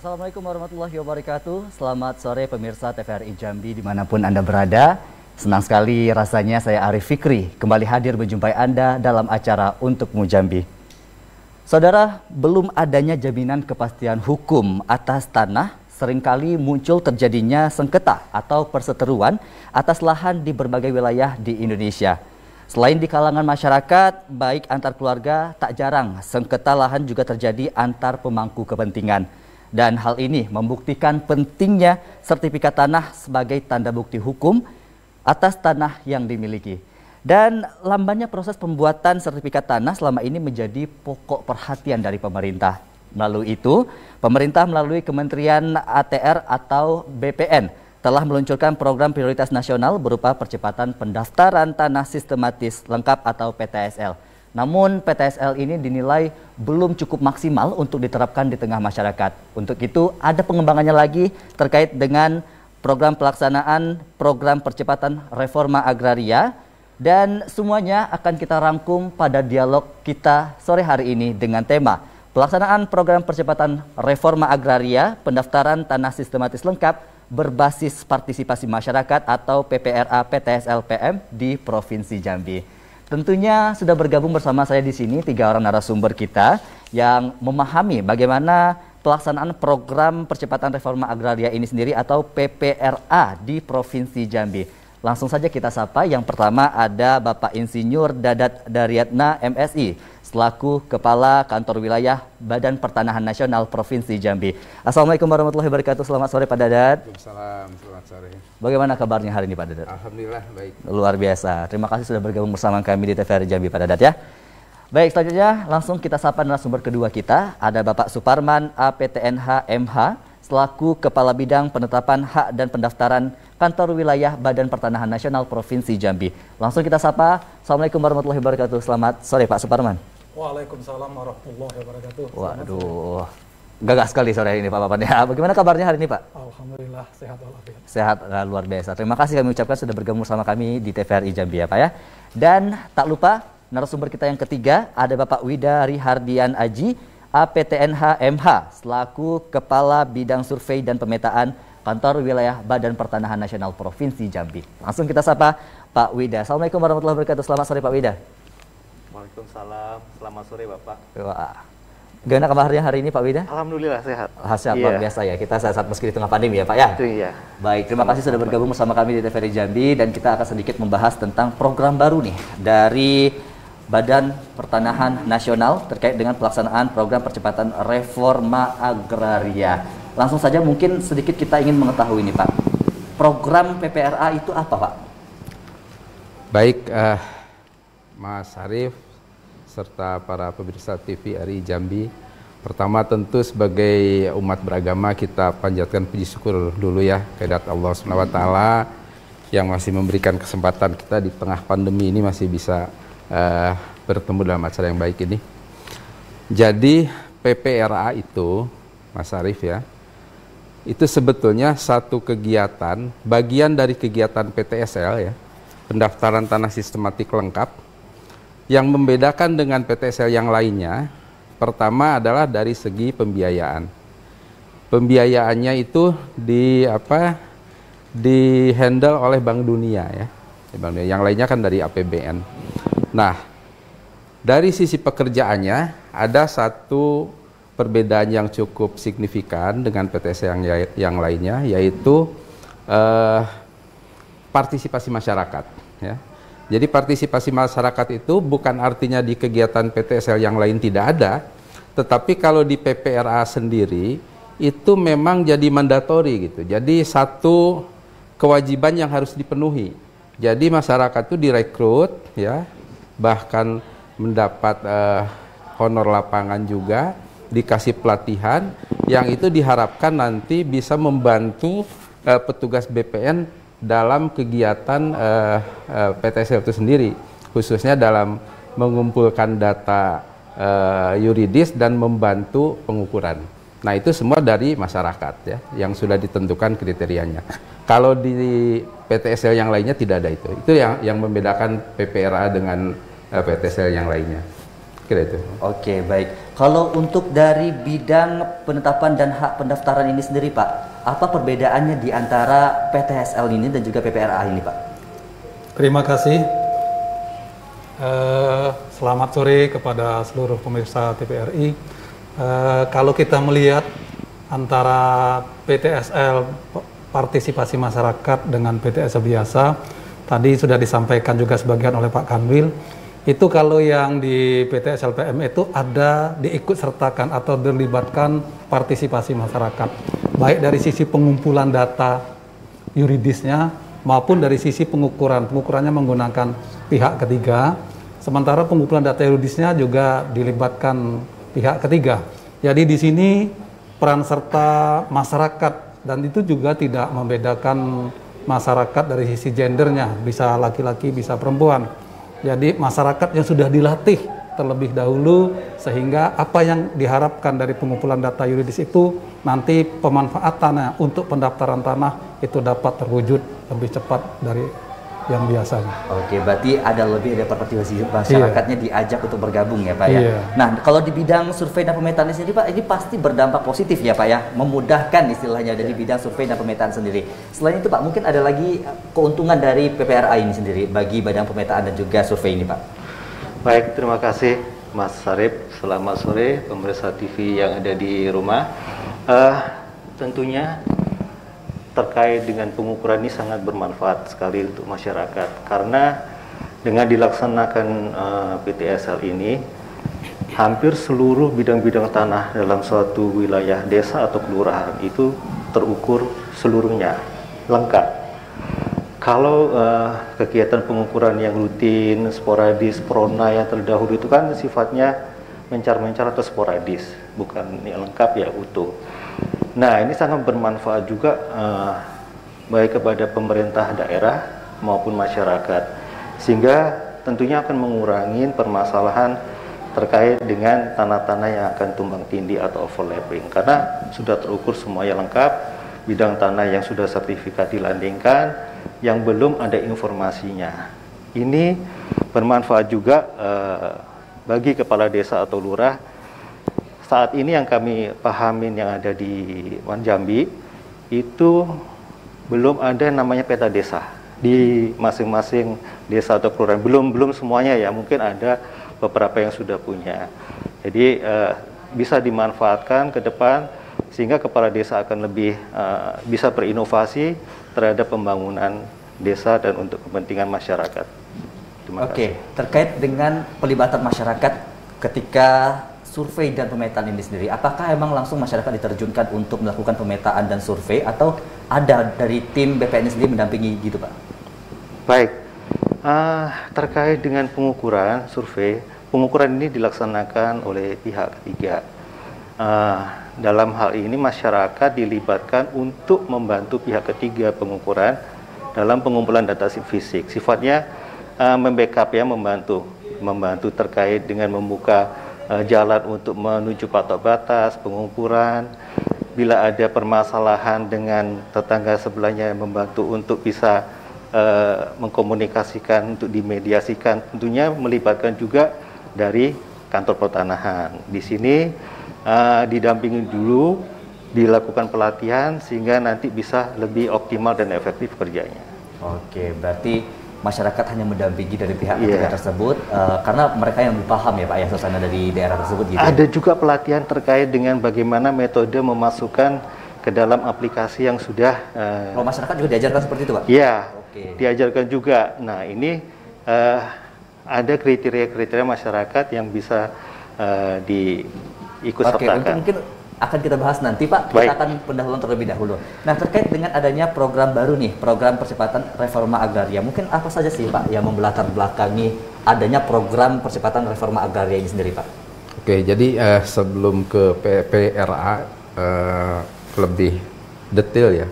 Assalamualaikum warahmatullahi wabarakatuh. Selamat sore pemirsa TVRI Jambi dimanapun Anda berada. Senang sekali rasanya saya Arif Fikri kembali hadir menjumpai Anda dalam acara Untukmu Jambi. Saudara, belum adanya jaminan kepastian hukum atas tanah, seringkali muncul terjadinya sengketa atau perseteruan atas lahan di berbagai wilayah di Indonesia. Selain di kalangan masyarakat, baik antar keluarga, tak jarang sengketa lahan juga terjadi antar pemangku kepentingan. Dan hal ini membuktikan pentingnya sertifikat tanah sebagai tanda bukti hukum atas tanah yang dimiliki. Dan lambannya proses pembuatan sertifikat tanah selama ini menjadi pokok perhatian dari pemerintah. Melalui itu, pemerintah melalui Kementerian ATR atau BPN telah meluncurkan program prioritas nasional berupa percepatan pendaftaran tanah sistematis lengkap atau PTSL. Namun PTSL ini dinilai belum cukup maksimal untuk diterapkan di tengah masyarakat. Untuk itu ada pengembangannya lagi terkait dengan program pelaksanaan program percepatan reforma agraria, dan semuanya akan kita rangkum pada dialog kita sore hari ini dengan tema pelaksanaan program percepatan reforma agraria, pendaftaran tanah sistematis lengkap berbasis partisipasi masyarakat atau PPRA PTSL PM di Provinsi Jambi. Tentunya sudah bergabung bersama saya di sini 3 orang narasumber kita yang memahami bagaimana pelaksanaan program percepatan reforma agraria ini sendiri atau PPRA di Provinsi Jambi. Langsung saja kita sapa. Yang pertama ada Bapak Insinyur Dadat Daryatna MSI selaku Kepala Kantor Wilayah Badan Pertanahan Nasional Provinsi Jambi. Assalamualaikum warahmatullahi wabarakatuh. Selamat sore Pak Dadat. Waalaikumsalam, selamat sore. Bagaimana kabarnya hari ini Pak Dadat? Alhamdulillah baik. Luar biasa. Terima kasih sudah bergabung bersama kami di TVRI Jambi Pak Dadat ya. Baik, selanjutnya langsung kita sapa narasumber kedua kita. Ada Bapak Suparman APTNH MH selaku Kepala Bidang Penetapan Hak dan Pendaftaran Kantor Wilayah Badan Pertanahan Nasional Provinsi Jambi. Langsung kita sapa. Assalamualaikum warahmatullahi wabarakatuh. Selamat sore Pak Suparman. Waalaikumsalam warahmatullahi wabarakatuh. Waduh, gagah sekali sore ini Pak Papan ya. Bagaimana kabarnya hari ini Pak? Alhamdulillah sehat walafiat. Sehat, luar biasa. Terima kasih kami ucapkan sudah bergabung bersama kami di TVRI Jambi ya Pak ya. Dan tak lupa narasumber kita yang ketiga ada Bapak Wida Rihardian Aji APTNH MH selaku Kepala Bidang Survei dan Pemetaan Kantor Wilayah Badan Pertanahan Nasional Provinsi Jambi. Langsung kita sapa Pak Wida. Assalamualaikum warahmatullahi wabarakatuh. Selamat sore Pak Wida. Waalaikumsalam, selamat sore Bapak. Wah. Gimana kabarnya hari ini Pak Wida? Alhamdulillah sehat. Sehat, luar biasa ya. Kita sehat meski di tengah pandemi ya Pak ya. Itu iya. Baik, terima kasih sudah bergabung bersama kami di TVRI Jambi, dan kita akan sedikit membahas tentang program baru nih dari Badan Pertanahan Nasional terkait dengan pelaksanaan program percepatan reforma agraria. Langsung saja mungkin sedikit kita ingin mengetahui nih Pak. Program PPRA itu apa Pak? Baik, Mas Arif serta para pemirsa TVRI Jambi. Pertama tentu sebagai umat beragama kita panjatkan puji syukur dulu ya kehadirat Allah SWT yang masih memberikan kesempatan kita di tengah pandemi ini masih bisa bertemu dalam acara yang baik ini. Jadi PPRA itu, Mas Arif ya, itu sebetulnya satu kegiatan, bagian dari kegiatan PTSL ya, pendaftaran tanah sistematik lengkap. Yang membedakan dengan PTSL yang lainnya, pertama adalah dari segi pembiayaan. Pembiayaannya itu di handle oleh Bank Dunia ya. Yang lainnya kan dari APBN. Nah, dari sisi pekerjaannya ada satu perbedaan yang cukup signifikan dengan PTSL yang lainnya, yaitu partisipasi masyarakat ya. Jadi partisipasi masyarakat itu bukan artinya di kegiatan PTSL yang lain tidak ada, tetapi kalau di PPRA sendiri itu memang jadi mandatori gitu. Jadi satu kewajiban yang harus dipenuhi. Jadi masyarakat itu direkrut ya, bahkan mendapat honor lapangan juga, dikasih pelatihan yang itu diharapkan nanti bisa membantu petugas BPN dalam kegiatan PTSL itu sendiri, khususnya dalam mengumpulkan data yuridis dan membantu pengukuran. Nah itu semua dari masyarakat ya, yang sudah ditentukan kriterianya. Kalau di PTSL yang lainnya tidak ada itu. Itu yang membedakan PPRA dengan PTSL yang lainnya. Kira itu. Oke, baik. Kalau untuk dari bidang penetapan dan hak pendaftaran ini sendiri, Pak, apa perbedaannya di antara PTSL ini dan juga PPRA ini, Pak? Terima kasih. Selamat sore kepada seluruh pemirsa TVRI. Kalau kita melihat antara PTSL partisipasi masyarakat dengan PTSL biasa, tadi sudah disampaikan juga sebagian oleh Pak Kanwil. Itu kalau yang di PT SLPM itu ada diikut sertakan atau dilibatkan partisipasi masyarakat, baik dari sisi pengumpulan data yuridisnya maupun dari sisi pengukurannya menggunakan pihak ketiga, sementara pengumpulan data yuridisnya juga dilibatkan pihak ketiga. Jadi di sini peran serta masyarakat, dan itu juga tidak membedakan masyarakat dari sisi gendernya, bisa laki-laki bisa perempuan. Jadi masyarakat yang sudah dilatih terlebih dahulu, sehingga apa yang diharapkan dari pengumpulan data yuridis itu nanti pemanfaatannya untuk pendaftaran tanah itu dapat terwujud lebih cepat dari yang biasanya. Oke, berarti ada lebih dari partisipasi masyarakatnya diajak untuk bergabung ya, Pak ya. Nah, kalau di bidang survei dan pemetaan sendiri, Pak, ini pasti berdampak positif ya, Pak ya, memudahkan istilahnya dari bidang survei dan pemetaan sendiri. Selain itu, Pak, mungkin ada lagi keuntungan dari PPRA ini sendiri bagi badan pemetaan dan juga survei ini, Pak. Baik, terima kasih Mas Sarip. Selamat sore pemirsa TV yang ada di rumah. Tentunya terkait dengan pengukuran ini sangat bermanfaat sekali untuk masyarakat, karena dengan dilaksanakan PTSL ini, hampir seluruh bidang-bidang tanah dalam suatu wilayah desa atau kelurahan itu terukur seluruhnya, lengkap. Kalau kegiatan pengukuran yang rutin, sporadis, prona yang terdahulu itu kan sifatnya mencar-mencar atau sporadis, bukan yang lengkap ya utuh. Nah, ini sangat bermanfaat juga baik kepada pemerintah daerah maupun masyarakat, sehingga tentunya akan mengurangi permasalahan terkait dengan tanah-tanah yang akan tumbang tindih atau overlapping, karena sudah terukur semuanya lengkap, bidang tanah yang sudah sertifikat dilandingkan, yang belum ada informasinya. Ini bermanfaat juga bagi kepala desa atau lurah. Saat ini yang kami pahamin yang ada di Jambi itu belum ada namanya peta desa di masing-masing desa atau kelurahan, belum semuanya ya, mungkin ada beberapa yang sudah punya. Jadi bisa dimanfaatkan ke depan sehingga kepala desa akan lebih bisa berinovasi terhadap pembangunan desa dan untuk kepentingan masyarakat. Terima kasih. Terkait dengan pelibatan masyarakat ketika survei dan pemetaan ini sendiri, apakah emang langsung masyarakat diterjunkan untuk melakukan pemetaan dan survei, atau ada dari tim BPN sendiri mendampingi gitu, Pak? Baik, terkait dengan pengukuran survei, pengukuran ini dilaksanakan oleh pihak ketiga. Dalam hal ini masyarakat dilibatkan untuk membantu pihak ketiga pengukuran dalam pengumpulan data fisik. Sifatnya membackup ya, membantu terkait dengan membuka jalan untuk menuju patok batas, pengukuran. Bila ada permasalahan dengan tetangga sebelahnya, membantu untuk bisa mengkomunikasikan, untuk dimediasikan. Tentunya melibatkan juga dari kantor pertanahan. Di sini didampingi dulu, dilakukan pelatihan sehingga nanti bisa lebih optimal dan efektif kerjanya. Oke, berarti masyarakat hanya mendampingi dari pihak ketiga tersebut karena mereka yang lebih paham ya, Pak, ya, suasana dari daerah tersebut gitu. Ada juga pelatihan terkait dengan bagaimana metode memasukkan ke dalam aplikasi yang sudah masyarakat juga diajarkan seperti itu, Pak? Iya, diajarkan juga. Nah, ini ada kriteria-kriteria masyarakat yang bisa diikut sertakan. Mungkin akan kita bahas nanti, Pak. Kita akan pendahuluan terlebih dahulu. Nah, terkait dengan adanya program baru nih, program percepatan reforma agraria. Mungkin apa saja sih, Pak, yang membelatar belakangi adanya program percepatan reforma agraria ini sendiri, Pak? Oke, jadi sebelum ke PPRA lebih detail ya.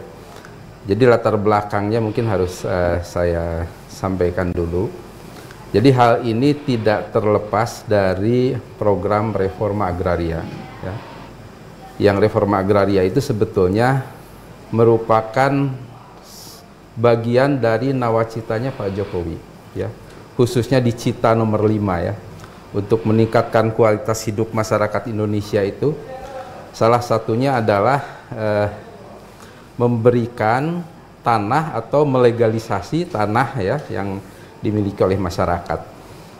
Jadi latar belakangnya mungkin harus saya sampaikan dulu. Jadi hal ini tidak terlepas dari program reforma agraria, ya. Yang reforma agraria itu sebetulnya merupakan bagian dari nawacitanya Pak Jokowi, ya, khususnya di Cita nomor 5 ya, untuk meningkatkan kualitas hidup masyarakat Indonesia itu salah satunya adalah memberikan tanah atau melegalisasi tanah ya yang dimiliki oleh masyarakat.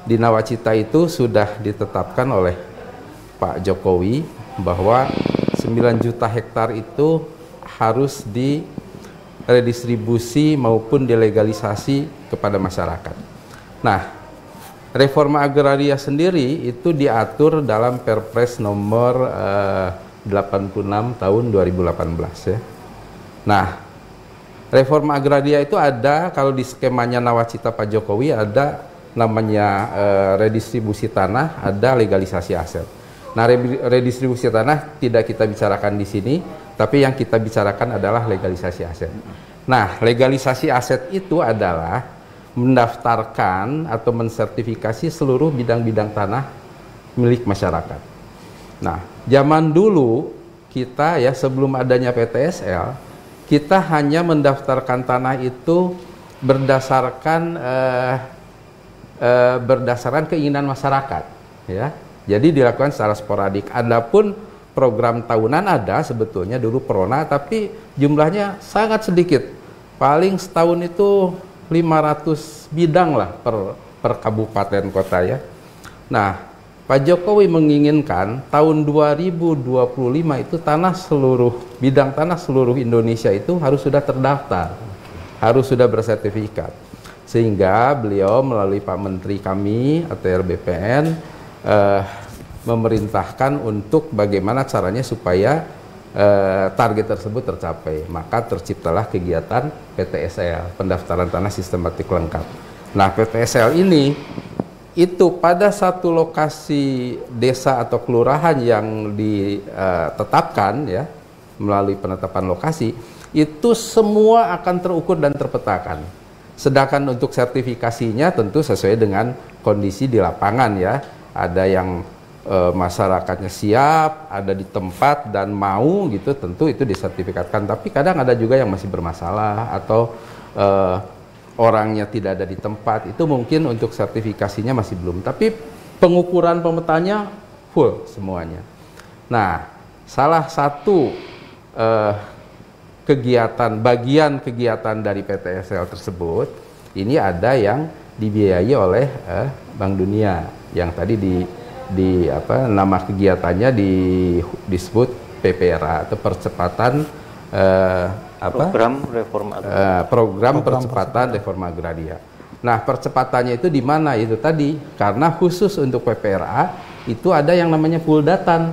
Di Nawacita itu sudah ditetapkan oleh Pak Jokowi bahwa 9 juta hektar itu harus diredistribusi maupun dilegalisasi kepada masyarakat. Nah, reforma agraria sendiri itu diatur dalam Perpres nomor 86 tahun 2018 ya. Nah, reforma agraria itu ada, kalau di skemanya Nawacita Pak Jokowi ada namanya redistribusi tanah, ada legalisasi aset. Nah, redistribusi tanah tidak kita bicarakan di sini, tapi yang kita bicarakan adalah legalisasi aset. Nah, legalisasi aset itu adalah mendaftarkan atau mensertifikasi seluruh bidang-bidang tanah milik masyarakat. Nah, zaman dulu kita ya sebelum adanya PTSL, kita hanya mendaftarkan tanah itu berdasarkan keinginan masyarakat, ya. Jadi dilakukan secara sporadik. Adapun program tahunan ada sebetulnya dulu Prona, tapi jumlahnya sangat sedikit. Paling setahun itu 500 bidang lah per kabupaten kota ya. Nah, Pak Jokowi menginginkan tahun 2025 itu bidang tanah seluruh Indonesia itu harus sudah terdaftar, harus sudah bersertifikat. Sehingga beliau melalui Pak Menteri kami ATR BPN memerintahkan untuk bagaimana caranya supaya target tersebut tercapai. Maka terciptalah kegiatan PTSL, pendaftaran tanah sistematik lengkap. Nah, PTSL ini itu pada satu lokasi desa atau kelurahan yang ditetapkan ya melalui penetapan lokasi, itu semua akan terukur dan terpetakan. Sedangkan untuk sertifikasinya tentu sesuai dengan kondisi di lapangan ya. Ada yang masyarakatnya siap, ada di tempat dan mau gitu, tentu itu disertifikatkan. Tapi kadang ada juga yang masih bermasalah atau orangnya tidak ada di tempat, itu mungkin untuk sertifikasinya masih belum, tapi pengukuran pemetanya full semuanya. Nah, salah satu bagian kegiatan dari PTSL tersebut, ini ada yang dibiayai oleh Bank Dunia, yang tadi nama kegiatannya disebut PPRA atau percepatan program percepatan reforma agraria. Nah, percepatannya itu di mana? Itu tadi karena khusus untuk PPRA itu ada yang namanya Puldatan,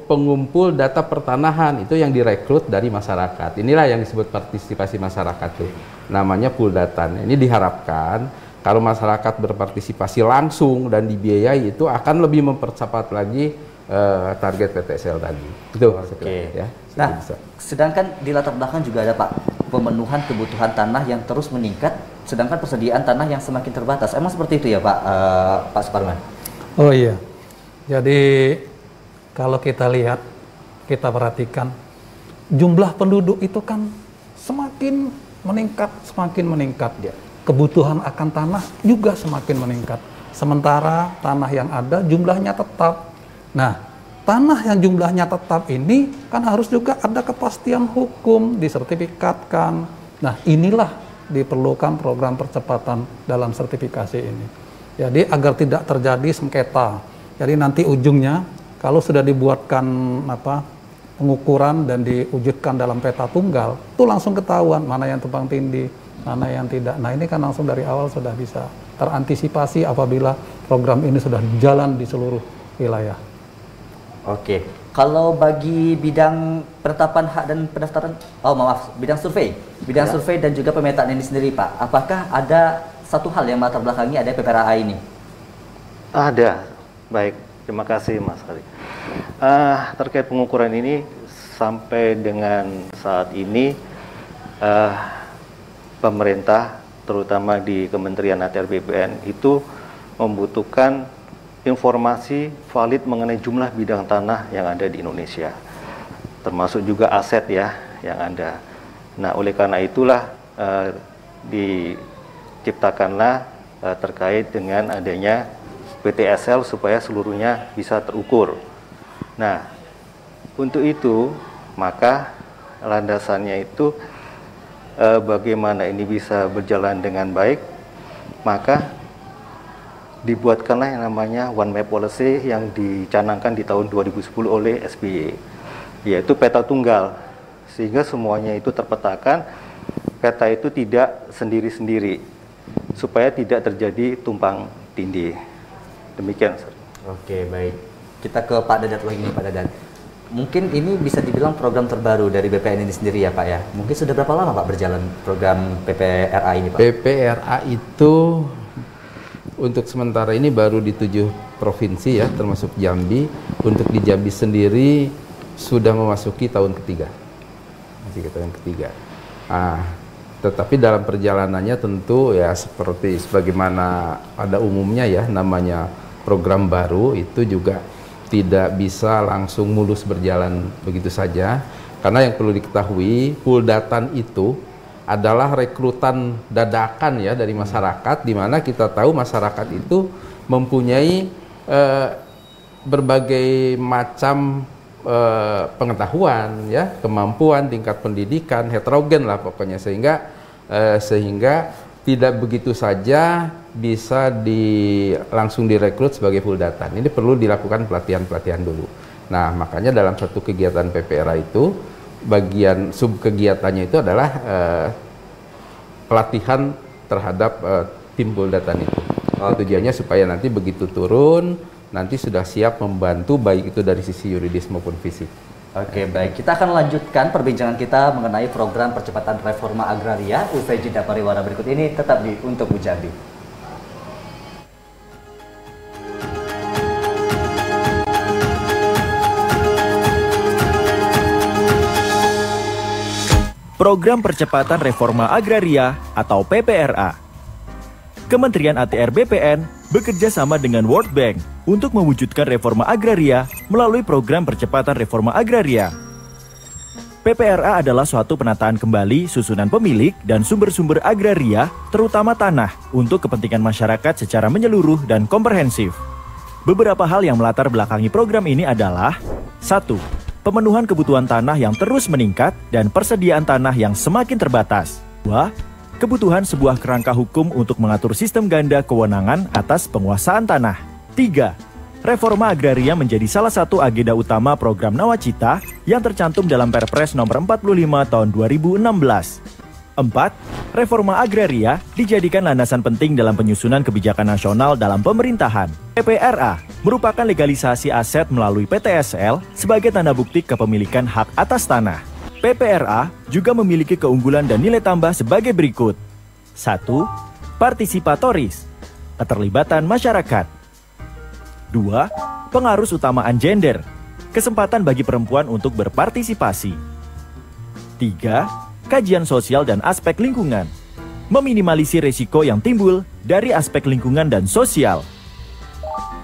pengumpul data pertanahan, itu yang direkrut dari masyarakat. Inilah yang disebut partisipasi masyarakat tuh, namanya Puldatan. Ini diharapkan kalau masyarakat berpartisipasi langsung dan dibiayai itu akan lebih mempercepat lagi target PTSL tadi. Itu ya. Nah, sedangkan di latar belakang juga ada Pak pemenuhan kebutuhan tanah yang terus meningkat, sedangkan persediaan tanah yang semakin terbatas. Emang seperti itu ya Pak Suparman? Oh iya. Jadi kalau kita lihat, kita perhatikan jumlah penduduk itu kan semakin meningkat. Ya. Kebutuhan akan tanah juga semakin meningkat. Sementara tanah yang ada jumlahnya tetap. Nah, tanah yang jumlahnya tetap ini kan harus juga ada kepastian hukum, disertifikatkan. Nah, inilah diperlukan program percepatan dalam sertifikasi ini. Jadi agar tidak terjadi sengketa. Jadi nanti ujungnya kalau sudah dibuatkan pengukuran dan diwujudkan dalam peta tunggal, itu langsung ketahuan mana yang tumpang tindih, mana yang tidak. Nah, ini kan langsung dari awal sudah bisa terantisipasi apabila program ini sudah jalan di seluruh wilayah. Oke, kalau bagi bidang penetapan hak dan pendaftaran, bidang survei dan juga pemetaan ini sendiri Pak, apakah ada satu hal yang latar belakangnya ada PPRA ini? Ada, baik, terima kasih Mas Ali. Terkait pengukuran ini, sampai dengan saat ini pemerintah, terutama di Kementerian ATR BPN, itu membutuhkan informasi valid mengenai jumlah bidang tanah yang ada di Indonesia, termasuk juga aset ya yang ada. Nah, oleh karena itulah diciptakanlah terkait dengan adanya PTSL supaya seluruhnya bisa terukur. Nah, untuk itu maka landasannya itu bagaimana ini bisa berjalan dengan baik, maka dibuatkanlah yang namanya One Map Policy yang dicanangkan di tahun 2010 oleh SBY, yaitu peta tunggal, sehingga semuanya itu terpetakan, peta itu tidak sendiri-sendiri, supaya tidak terjadi tumpang tindih. Demikian, Sir. Oke, baik. Kita ke Pak Dadat lagi nih, Pak Dadat. Mungkin ini bisa dibilang program terbaru dari BPN ini sendiri ya, Pak ya. Mungkin sudah berapa lama Pak berjalan program PPRA ini, Pak? PPRA itu untuk sementara ini baru di 7 provinsi ya, termasuk Jambi. Untuk di Jambi sendiri sudah memasuki tahun ketiga. Masih ke tahun ketiga. Tetapi dalam perjalanannya tentu ya seperti sebagaimana pada umumnya ya, namanya program baru itu juga tidak bisa langsung mulus berjalan begitu saja, karena yang perlu diketahui Puldatan itu adalah rekrutan dadakan ya dari masyarakat, di mana kita tahu masyarakat itu mempunyai berbagai macam pengetahuan ya, kemampuan, tingkat pendidikan heterogen lah pokoknya, sehingga tidak begitu saja bisa langsung direkrut sebagai Puldatan. Ini perlu dilakukan pelatihan-pelatihan dulu. Nah, makanya dalam satu kegiatan PPRA itu, bagian sub kegiatannya itu adalah pelatihan terhadap tim Puldatan itu. Tujuannya supaya nanti begitu turun, nanti sudah siap membantu baik itu dari sisi yuridis maupun fisik. Oke, baik. Kita akan lanjutkan perbincangan kita mengenai program percepatan reforma agraria usai jeda pariwara berikut ini, tetap di Untuk Jambi. Program Percepatan Reforma Agraria atau PPRA. Kementerian ATR BPN bekerja sama dengan World Bank untuk mewujudkan reforma agraria melalui program Percepatan Reforma Agraria. PPRA adalah suatu penataan kembali susunan pemilik dan sumber-sumber agraria, terutama tanah, untuk kepentingan masyarakat secara menyeluruh dan komprehensif. Beberapa hal yang melatar belakangi program ini adalah: 1. Pemenuhan kebutuhan tanah yang terus meningkat dan persediaan tanah yang semakin terbatas. 2. Kebutuhan sebuah kerangka hukum untuk mengatur sistem ganda kewenangan atas penguasaan tanah. 3. Reforma agraria menjadi salah satu agenda utama program Nawacita yang tercantum dalam Perpres nomor 45 tahun 2016. 4. Reforma agraria dijadikan landasan penting dalam penyusunan kebijakan nasional dalam pemerintahan. PPRA merupakan legalisasi aset melalui PTSL sebagai tanda bukti kepemilikan hak atas tanah. PPRA juga memiliki keunggulan dan nilai tambah sebagai berikut. 1. Partisipatoris, keterlibatan masyarakat. 2. Pengarus utamaan gender, kesempatan bagi perempuan untuk berpartisipasi. 3. Kajian sosial dan aspek lingkungan, meminimalisir risiko yang timbul dari aspek lingkungan dan sosial.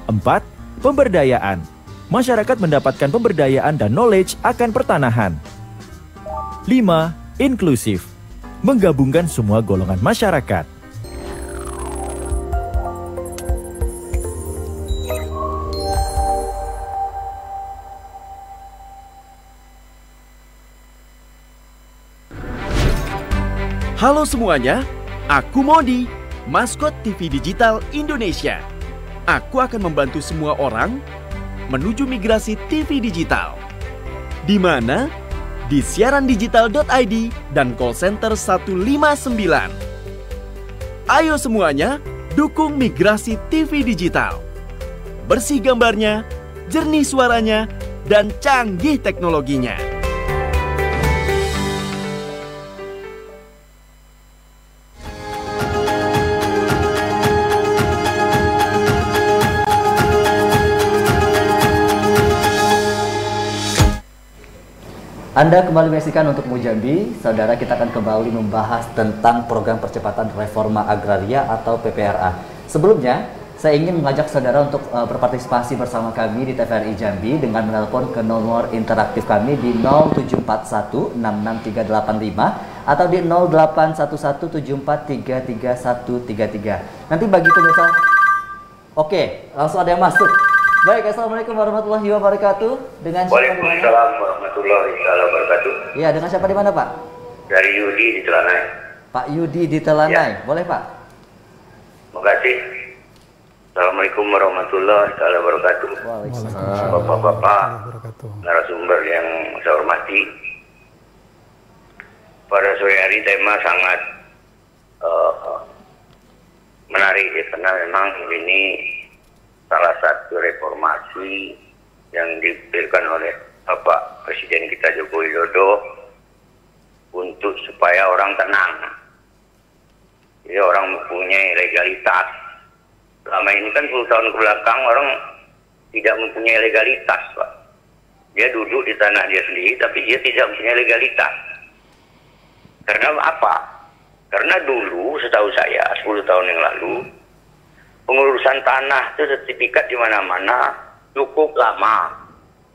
4. Pemberdayaan, masyarakat mendapatkan pemberdayaan dan knowledge akan pertanahan. 5. Inklusif, menggabungkan semua golongan masyarakat. Halo semuanya, aku Modi, maskot TV Digital Indonesia. Aku akan membantu semua orang menuju migrasi TV digital. Di mana? Di siarandigital.id dan call center 159. Ayo semuanya, dukung migrasi TV digital. Bersih gambarnya, jernih suaranya, dan canggih teknologinya. Anda kembali menyaksikan Untuk Jambi. Saudara, kita akan kembali membahas tentang program percepatan reforma agraria atau PPRA. Sebelumnya, saya ingin mengajak saudara untuk berpartisipasi bersama kami di TVRI Jambi dengan menelpon ke nomor interaktif kami di 0741 66385 atau di 081174333133. Nanti bagi pemirsa Oke, langsung ada yang masuk. Baik, assalamualaikum warahmatullahi wabarakatuh. Dengan siapa di mana? Waalaikumsalam warahmatullahi wabarakatuh. Iya, dengan siapa di mana, Pak? Dari Yudi di Telanai. Pak Yudi di Telanai, boleh Pak? Terima kasih. Assalamualaikum warahmatullahi wabarakatuh. Waalaikumsalam. Bapak-bapak, narasumber yang saya hormati. Pada sore hari tema sangat menarik ya, karena memang ini salah satu reformasi yang diberikan oleh Bapak Presiden kita Joko Widodo untuk supaya orang tenang. Jadi orang mempunyai legalitas. Selama ini kan 10 tahun ke belakang orang tidak mempunyai legalitas, Pak. Dia duduk di tanah dia sendiri, tapi dia tidak mempunyai legalitas. Karena apa? Karena dulu, setahu saya, 10 tahun yang lalu, pengurusan tanah itu sertifikat di mana-mana cukup lama.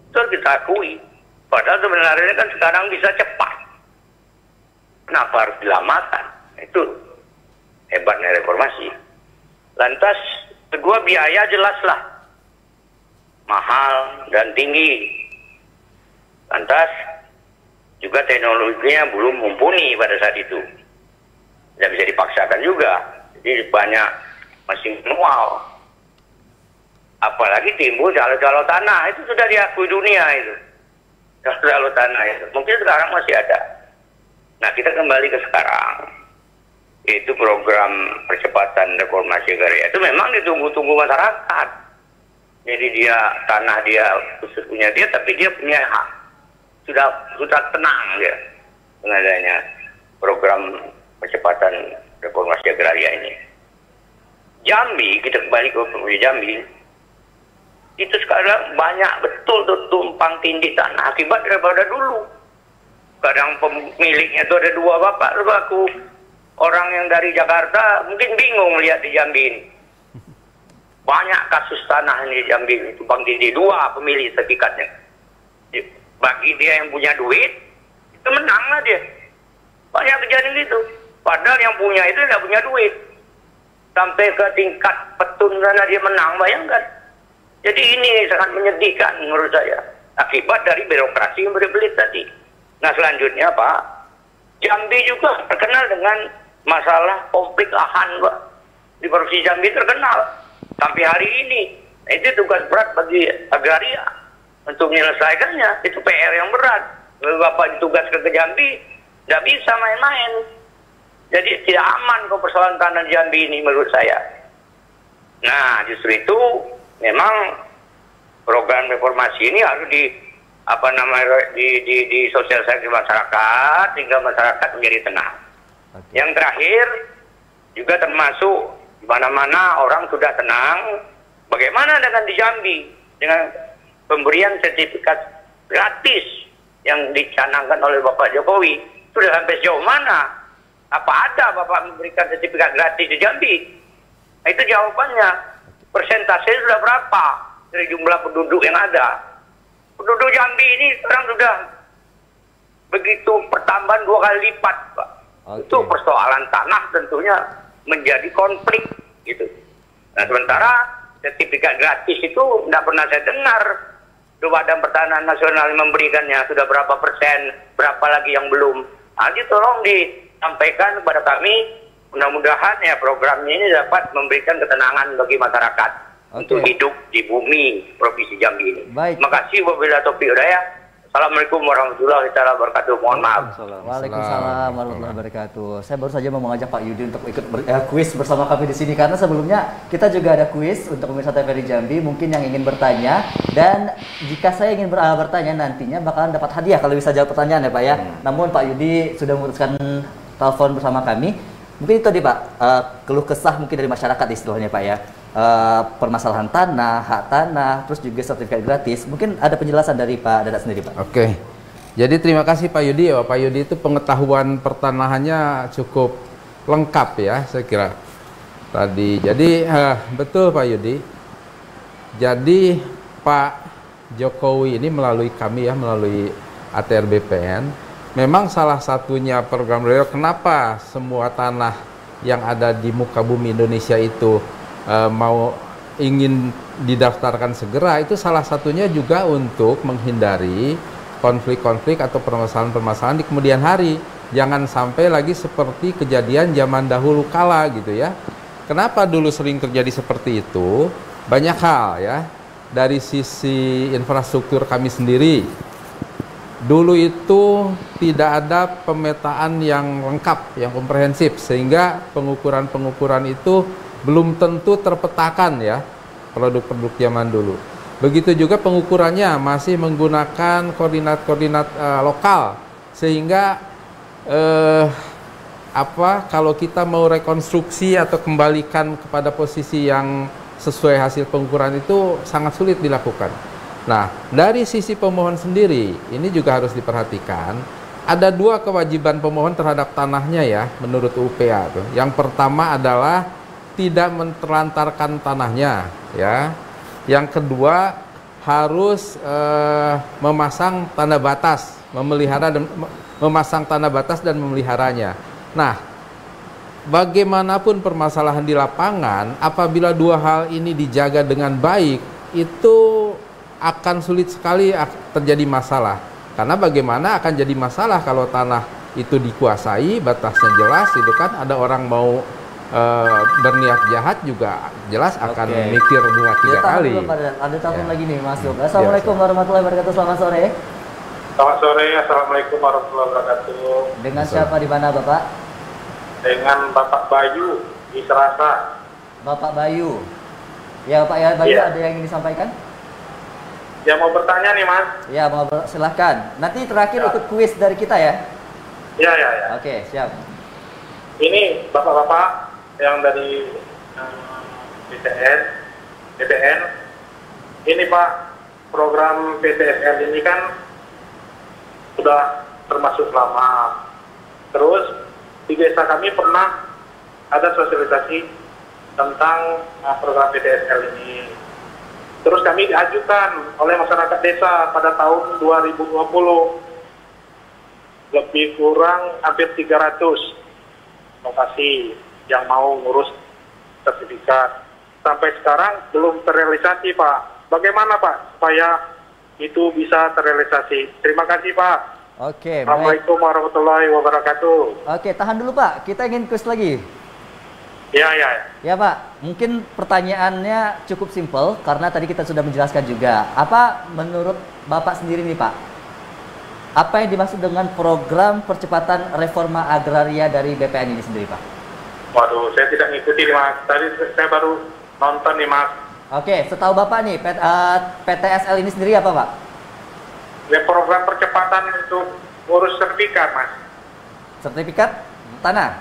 Itu harus kita akui. Padahal sebenarnya kan sekarang bisa cepat. Kenapa harus dilamakan? Itu hebatnya reformasi. Lantas, kedua biaya jelaslah. Mahal dan tinggi. Lantas, juga teknologinya belum mumpuni pada saat itu. Tidak bisa dipaksakan juga. Jadi banyak masih manual. Apalagi timbul calo-calo tanah. Itu sudah diakui dunia itu. Calo-calo tanah itu. Mungkin sekarang masih ada. Nah, kita kembali ke sekarang. Itu program percepatan reformasi agraria. Itu memang ditunggu-tunggu masyarakat. Jadi tanah dia khusus punya dia, tapi dia punya hak. Sudah tenang dia dengan adanya program percepatan reformasi agraria ini. Jambi, kita kembali ke Jambi, itu sekarang banyak betul tumpang tindih tanah akibat daripada dulu. Kadang pemiliknya itu ada 2 bapak, lalu aku orang yang dari Jakarta mungkin bingung melihat di Jambi ini. Banyak kasus tanah ini di Jambi, tumpang tindih 2 pemilik sertifikatnya. Bagi dia yang punya duit, itu menanglah dia. Banyak kejadian gitu. Padahal yang punya itu tidak punya duit. Sampai ke tingkat petun sana dia menang, bayangkan. Jadi ini sangat menyedihkan menurut saya. Akibat dari birokrasi yang berbelit tadi. Nah selanjutnya Pak, Jambi juga terkenal dengan masalah konflik lahan Pak. Di Provinsi Jambi terkenal. Sampai hari ini. Itu tugas berat bagi agraria. Untuk menyelesaikannya, itu PR yang berat. Kalau Bapak ditugas ke Jambi, tidak bisa main-main. Jadi tidak aman kok persoalan tanah Jambi ini menurut saya. Nah, justru itu memang program reformasi ini harus disosialisasi ke masyarakat sehingga masyarakat menjadi tenang. Yang terakhir juga termasuk di mana-mana orang sudah tenang. Bagaimana dengan di Jambi dengan pemberian sertifikat gratis yang dicanangkan oleh Bapak Jokowi? Sudah sampai sejauh mana? Apa ada Bapak memberikan sertifikat gratis di Jambi? Nah, itu jawabannya. Persentase sudah berapa dari jumlah penduduk yang ada? Penduduk Jambi ini sekarang sudah begitu pertambahan 2 kali lipat, Pak. Itu persoalan tanah tentunya menjadi konflik gitu. Nah, sementara sertifikat gratis itu tidak pernah saya dengar Badan Pertanahan Nasional memberikannya. Sudah berapa persen, berapa lagi yang belum. Nanti tolong disampaikan kepada kami, mudah-mudahan ya programnya ini dapat memberikan ketenangan bagi masyarakat untuk hidup di bumi Provinsi Jambi ini. Baik. Terima kasih wabillahi taufiq hidayah. Assalamualaikum warahmatullahi wabarakatuh. Mohon maaf. Waalaikumsalam warahmatullahi wabarakatuh. Saya baru saja mau mengajak Pak Yudi untuk ikut kuis bersama kami di sini karena sebelumnya kita juga ada kuis untuk pemirsa TVRI Jambi mungkin yang ingin bertanya, dan jika saya ingin bertanya nantinya bakalan dapat hadiah kalau bisa jawab pertanyaan ya Pak ya. Namun Pak Yudi sudah memutuskan telepon bersama kami. Mungkin itu tadi Pak, keluh kesah mungkin dari masyarakat istilahnya Pak ya. Permasalahan tanah, hak tanah, terus juga sertifikat gratis. Mungkin ada penjelasan dari Pak Dadak sendiri Pak. Oke, jadi terima kasih Pak Yudi. Pak Yudi itu pengetahuan pertanahannya cukup lengkap ya saya kira tadi. Jadi betul Pak Yudi. Jadi Pak Jokowi ini melalui kami ya, melalui ATR BPN, memang salah satunya program beliau kenapa semua tanah yang ada di muka bumi Indonesia itu mau ingin didaftarkan segera itu salah satunya juga untuk menghindari konflik-konflik atau permasalahan-permasalahan di kemudian hari. Jangan sampai lagi seperti kejadian zaman dahulu kala gitu ya. Kenapa dulu sering terjadi seperti itu? Banyak hal ya. Dari sisi infrastruktur kami sendiri, dulu itu tidak ada pemetaan yang lengkap, yang komprehensif, sehingga pengukuran-pengukuran itu belum tentu terpetakan ya, produk-produk zaman dulu. Begitu juga pengukurannya masih menggunakan koordinat-koordinat lokal, sehingga kalau kita mau rekonstruksi atau kembalikan kepada posisi yang sesuai hasil pengukuran itu sangat sulit dilakukan. Nah, dari sisi pemohon sendiri, ini juga harus diperhatikan. Ada dua kewajiban pemohon terhadap tanahnya ya, menurut UPA. Yang pertama adalah tidak menelantarkan tanahnya, ya. Yang kedua harus memasang tanda batas, memasang tanda batas dan memeliharanya. Nah, bagaimanapun permasalahan di lapangan, apabila dua hal ini dijaga dengan baik, itu akan sulit sekali terjadi masalah. Karena bagaimana akan jadi masalah kalau tanah itu dikuasai, batasnya jelas, itu kan ada orang mau berniat jahat juga jelas akan mikir 2-3 kali. Ada telepon lagi nih masuk. Assalamualaikum warahmatullahi wabarakatuh. Selamat sore. Selamat sore. Assalamualaikum warahmatullahi wabarakatuh. Dengan siapa di mana Bapak? Dengan Bapak Bayu di Serasa. Bapak Bayu. Ya Pak ya, Bayu ya. Ada yang ingin disampaikan? Ya mau bertanya nih Mas. Ya mau silahkan. Nanti terakhir ikut kuis dari kita ya. Ya. Oke, siap. Ini bapak-bapak yang dari BPN. Ini Pak, program PTSL ini kan sudah termasuk lama. Terus di desa kami pernah ada sosialisasi tentang program PTSL ini. Terus kami diajukan oleh masyarakat desa pada tahun 2020. Lebih kurang hampir 300 lokasi yang mau ngurus sertifikat. Sampai sekarang belum terrealisasi Pak. Bagaimana Pak supaya itu bisa terrealisasi? Terima kasih Pak. Oke, Assalamualaikum warahmatullahi wabarakatuh. Oke, tahan dulu Pak. Kita ingin kuis lagi. Ya. Ya Pak, mungkin pertanyaannya cukup simpel karena tadi kita sudah menjelaskan juga. Apa menurut Bapak sendiri nih Pak? Apa yang dimaksud dengan program percepatan reforma agraria dari BPN ini sendiri Pak? Waduh, saya tidak ngikuti nih Mas. Tadi saya baru nonton nih Mas. Oke, setahu Bapak nih, PTSL ini sendiri apa Pak? Ya program percepatan untuk urus sertifikat Mas. Sertifikat tanah?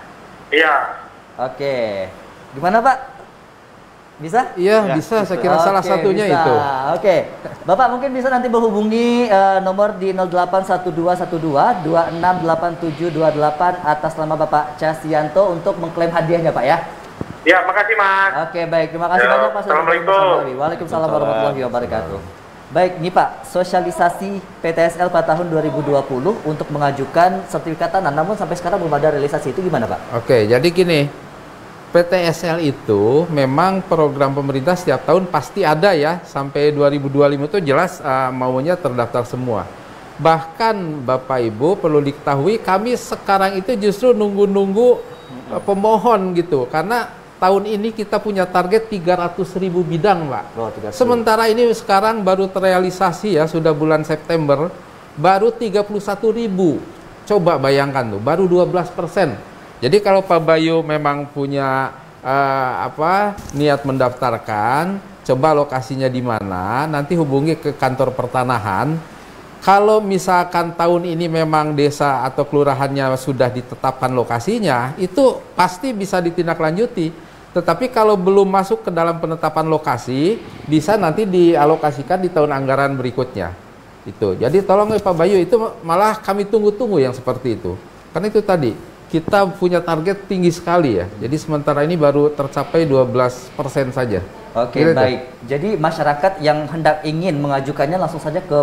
Iya. Oke, gimana Pak? Bisa? Iya, bisa. Saya kira salah satunya bisa. itu. Oke, Bapak mungkin bisa nanti menghubungi nomor di 081212268728 atas nama Bapak Casianto untuk mengklaim hadiahnya Pak ya. Ya, makasih Mas. Oke, baik. Terima kasih banyak Pak. Assalamualaikum. Waalaikumsalam warahmatullahi wabarakatuh. Baik, nih Pak, sosialisasi PTSL pada tahun 2020 untuk mengajukan sertifikat tanah, namun sampai sekarang belum ada realisasi. Itu gimana Pak? Oke, jadi gini, PTSL itu memang program pemerintah setiap tahun pasti ada ya, sampai 2025 itu jelas maunya terdaftar semua. Bahkan Bapak Ibu perlu diketahui, kami sekarang itu justru nunggu-nunggu pemohon gitu, karena tahun ini kita punya target 300.000 bidang Pak. Oh, 300.000. Sementara ini sekarang baru terrealisasi ya, sudah bulan September, baru 31.000. Coba bayangkan tuh, baru 12%. Jadi kalau Pak Bayu memang punya niat mendaftarkan, coba lokasinya di mana, nanti hubungi ke kantor pertanahan. Kalau misalkan tahun ini memang desa atau kelurahannya sudah ditetapkan lokasinya, itu pasti bisa ditindaklanjuti. Tetapi kalau belum masuk ke dalam penetapan lokasi, bisa nanti dialokasikan di tahun anggaran berikutnya. Itu. Jadi tolong Pak Bayu, itu malah kami tunggu-tunggu yang seperti itu. Karena itu tadi, kita punya target tinggi sekali ya. Jadi sementara ini baru tercapai 12% saja. Oke, baik. Jadi masyarakat yang hendak ingin mengajukannya langsung saja ke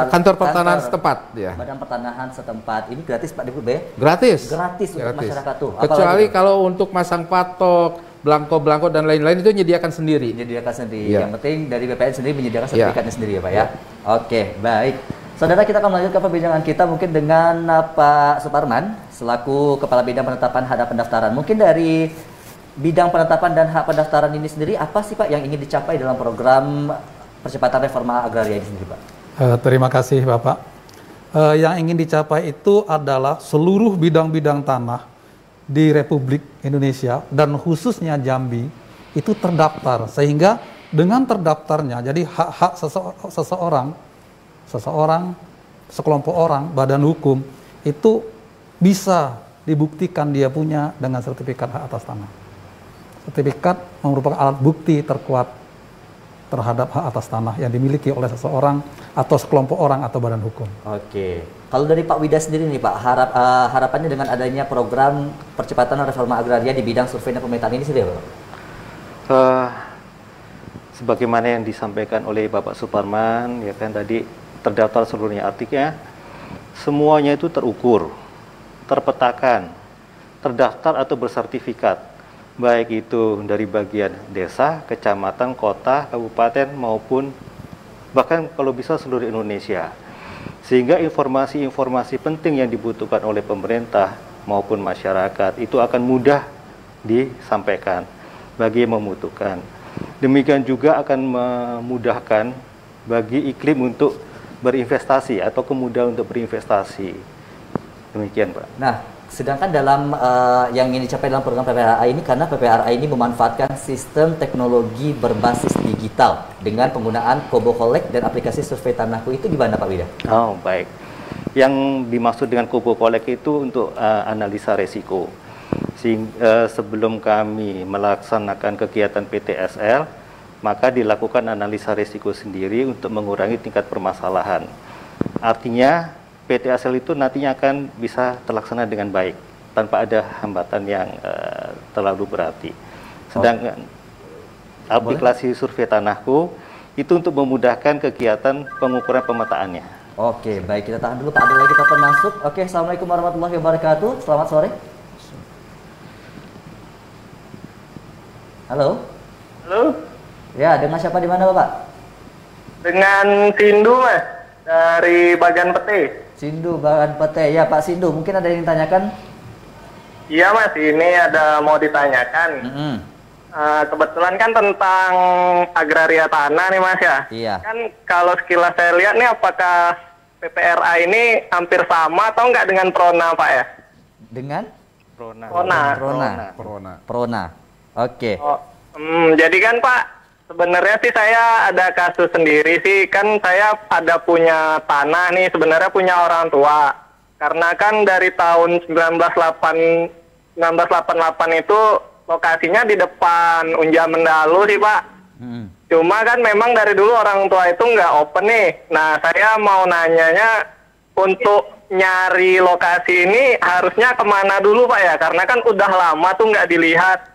kantor pertanahan setempat ya. Badan pertanahan setempat. Ini gratis Pak Deput B? Gratis. Gratis untuk masyarakat tuh. Kecuali kalau untuk masang patok, belangko dan lain-lain itu menyediakan sendiri. Menyediakan sendiri. Ya. Yang penting dari BPN sendiri menyediakan sertifikatnya sendiri ya Pak ya. Oke, baik. Saudara, kita akan melanjutkan perbincangan kita mungkin dengan Pak Suparman selaku Kepala Bidang Penetapan Hak Pendaftaran. Mungkin dari bidang penetapan dan hak pendaftaran ini sendiri, apa sih Pak yang ingin dicapai dalam program percepatan reforma agraria ini sendiri Pak? Terima kasih Bapak. Yang ingin dicapai itu adalah seluruh bidang-bidang tanah di Republik Indonesia dan khususnya Jambi itu terdaftar, sehingga dengan terdaftarnya jadi hak-hak seseorang, sekelompok orang, badan hukum itu bisa dibuktikan dia punya dengan sertifikat hak atas tanah. Sertifikat merupakan alat bukti terkuat terhadap hak atas tanah yang dimiliki oleh seseorang atau sekelompok orang atau badan hukum. Oke, kalau dari Pak Wida sendiri nih Pak, harapannya dengan adanya program percepatan reforma agraria di bidang survei dan pemetaan ini sendiri Pak? Sebagaimana yang disampaikan oleh Bapak Suparman, ya kan tadi terdaftar seluruhnya, artinya semuanya itu terukur, terpetakan, terdaftar atau bersertifikat. Baik itu dari bagian desa, kecamatan, kota, kabupaten, maupun bahkan kalau bisa seluruh Indonesia. Sehingga informasi-informasi penting yang dibutuhkan oleh pemerintah maupun masyarakat itu akan mudah disampaikan bagi yang membutuhkan. Demikian juga akan memudahkan bagi iklim untuk berinvestasi atau kemudahan untuk berinvestasi. Demikian Pak. Nah, sedangkan dalam yang ingin dicapai dalam program PPRA ini, karena PPRA ini memanfaatkan sistem teknologi berbasis digital dengan penggunaan Kobo Collect dan aplikasi survei tanahku, itu gimana Pak Wida? Oh baik, yang dimaksud dengan Kobo Collect itu untuk analisa resiko. Sebelum kami melaksanakan kegiatan PTSL, maka dilakukan analisa resiko sendiri untuk mengurangi tingkat permasalahan. Artinya PTSL itu nantinya akan bisa terlaksana dengan baik tanpa ada hambatan yang terlalu berarti. Sedangkan aplikasi survei tanahku itu untuk memudahkan kegiatan pengukuran pemetaannya. Oke, baik, kita tahan dulu Pak. Ada lagi telepon masuk. Oke, Assalamualaikum warahmatullahi wabarakatuh. Selamat sore. Halo. Halo. Ya, dengan siapa di mana Bapak? Dengan Sindu Mas, dari Bagan Pete. Sindu, Bagan Pete. Ya Pak Sindu, mungkin ada yang ditanyakan? Iya Mas, ini ada mau ditanyakan. Kebetulan kan tentang agraria tanah nih Mas ya. Iya. Kan kalau sekilas saya lihat nih, apakah PPRA ini hampir sama atau enggak dengan Prona Pak ya? Dengan? Prona. Oke. Jadi kan Pak, sebenarnya sih saya ada kasus sendiri sih, kan saya ada punya tanah nih, sebenarnya punya orang tua. Karena kan dari tahun 1988 itu lokasinya di depan Unja Mendalu sih Pak. Cuma kan memang dari dulu orang tua itu nggak open nih. Nah saya mau nanyanya, untuk nyari lokasi ini harusnya kemana dulu Pak ya? Karena kan udah lama tuh nggak dilihat.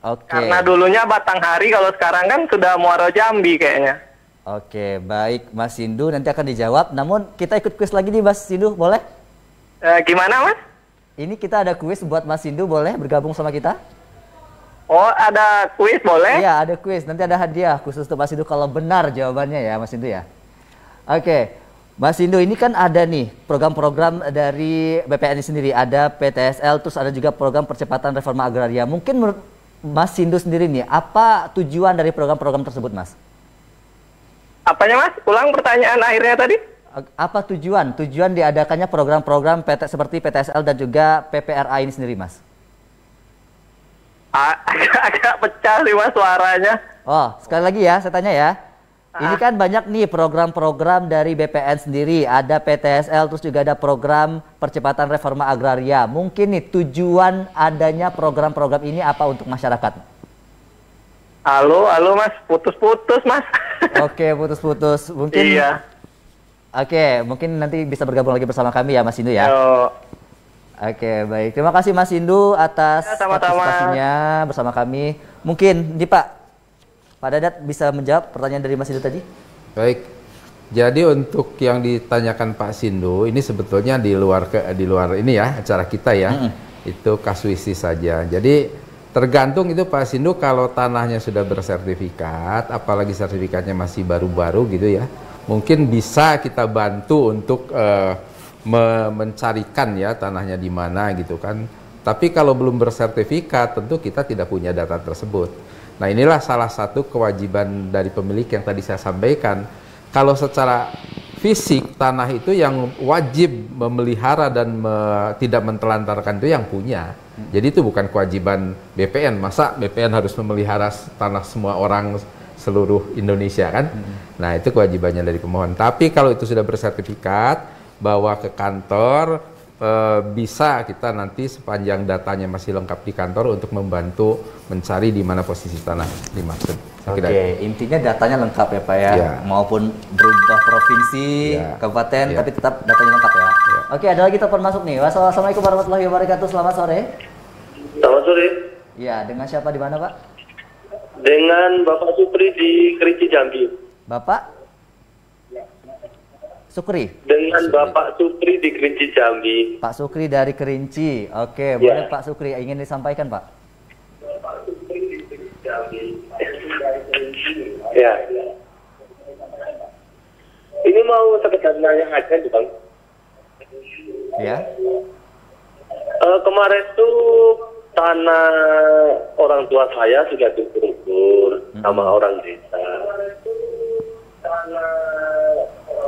Oke. Karena dulunya Batanghari, kalau sekarang kan sudah Muaro Jambi kayaknya. Oke, baik Mas Sindu, nanti akan dijawab. Namun kita ikut kuis lagi nih Mas Sindu, boleh? Gimana Mas? Ini kita ada kuis buat Mas Sindu, boleh bergabung sama kita? Oh, ada kuis boleh? Iya, ada kuis. Nanti ada hadiah khusus untuk Mas Sindu kalau benar jawabannya ya Mas Sindu ya. Oke, Mas Sindu, ini kan ada nih program-program dari BPN sendiri. Ada PTSL, terus ada juga program percepatan reforma agraria. Mungkin menurut Mas Sindu sendiri nih, apa tujuan dari program-program tersebut, Mas? Apanya, Mas? Ulang pertanyaan akhirnya tadi. Apa tujuan diadakannya program-program seperti PTSL dan juga PPRA ini sendiri, Mas? Agak pecah sih, Mas, suaranya. Oh, sekali lagi ya, saya tanya ya. Ini kan banyak nih program-program dari BPN sendiri, ada PTSL, terus juga ada program percepatan reforma agraria. Mungkin nih tujuan adanya program-program ini apa untuk masyarakat? Halo Mas, putus-putus Mas. Oke, putus-putus. Mungkin. Iya. Oke, mungkin nanti bisa bergabung lagi bersama kami ya Mas Sindu ya. Yo. Oke, baik. Terima kasih Mas Sindu atas partisipasinya bersama kami. Mungkin, nih Pak Dadat bisa menjawab pertanyaan dari Mas Sindu tadi? Baik. Jadi untuk yang ditanyakan Pak Sindu ini sebetulnya di luar ini ya acara kita ya. Itu kasuistis saja. Jadi Tergantung itu Pak Sindu, kalau tanahnya sudah bersertifikat, apalagi sertifikatnya masih baru-baru gitu ya, mungkin bisa kita bantu untuk mencarikan ya tanahnya di mana gitu kan. Tapi kalau belum bersertifikat, tentu kita tidak punya data tersebut. Nah, inilah salah satu kewajiban dari pemilik yang tadi saya sampaikan. Kalau secara fisik tanah itu yang wajib memelihara dan tidak mentelantarkan itu yang punya. Jadi itu bukan kewajiban BPN. Masa BPN harus memelihara tanah semua orang seluruh Indonesia kan? Nah, itu kewajibannya dari pemohon. Tapi kalau itu sudah bersertifikat, bawa ke kantor, bisa kita nanti sepanjang datanya masih lengkap di kantor untuk membantu mencari di mana posisi tanah dimaksud. Oke, intinya datanya lengkap ya Pak ya, maupun berubah provinsi, kabupaten, tapi tetap datanya lengkap ya. Oke, ada lagi telepon masuk nih. Wassalamualaikum warahmatullahi wabarakatuh. Selamat sore. Selamat sore. Ya, dengan siapa di mana Pak? Dengan Bapak Supri di Kerinci Jambi. Bapak? Sukri? Dengan Bapak Supri di Kerinci Jambi. Pak Sukri dari Kerinci. Oke, boleh Pak Sukri ingin disampaikan Pak? Bapak Supri di Kerinci Jambi. Ya. Ini mau sekedar nanya aja nih Bang. Ya. Kemarin tuh tanah orang tua saya sudah diukur sama orang desa.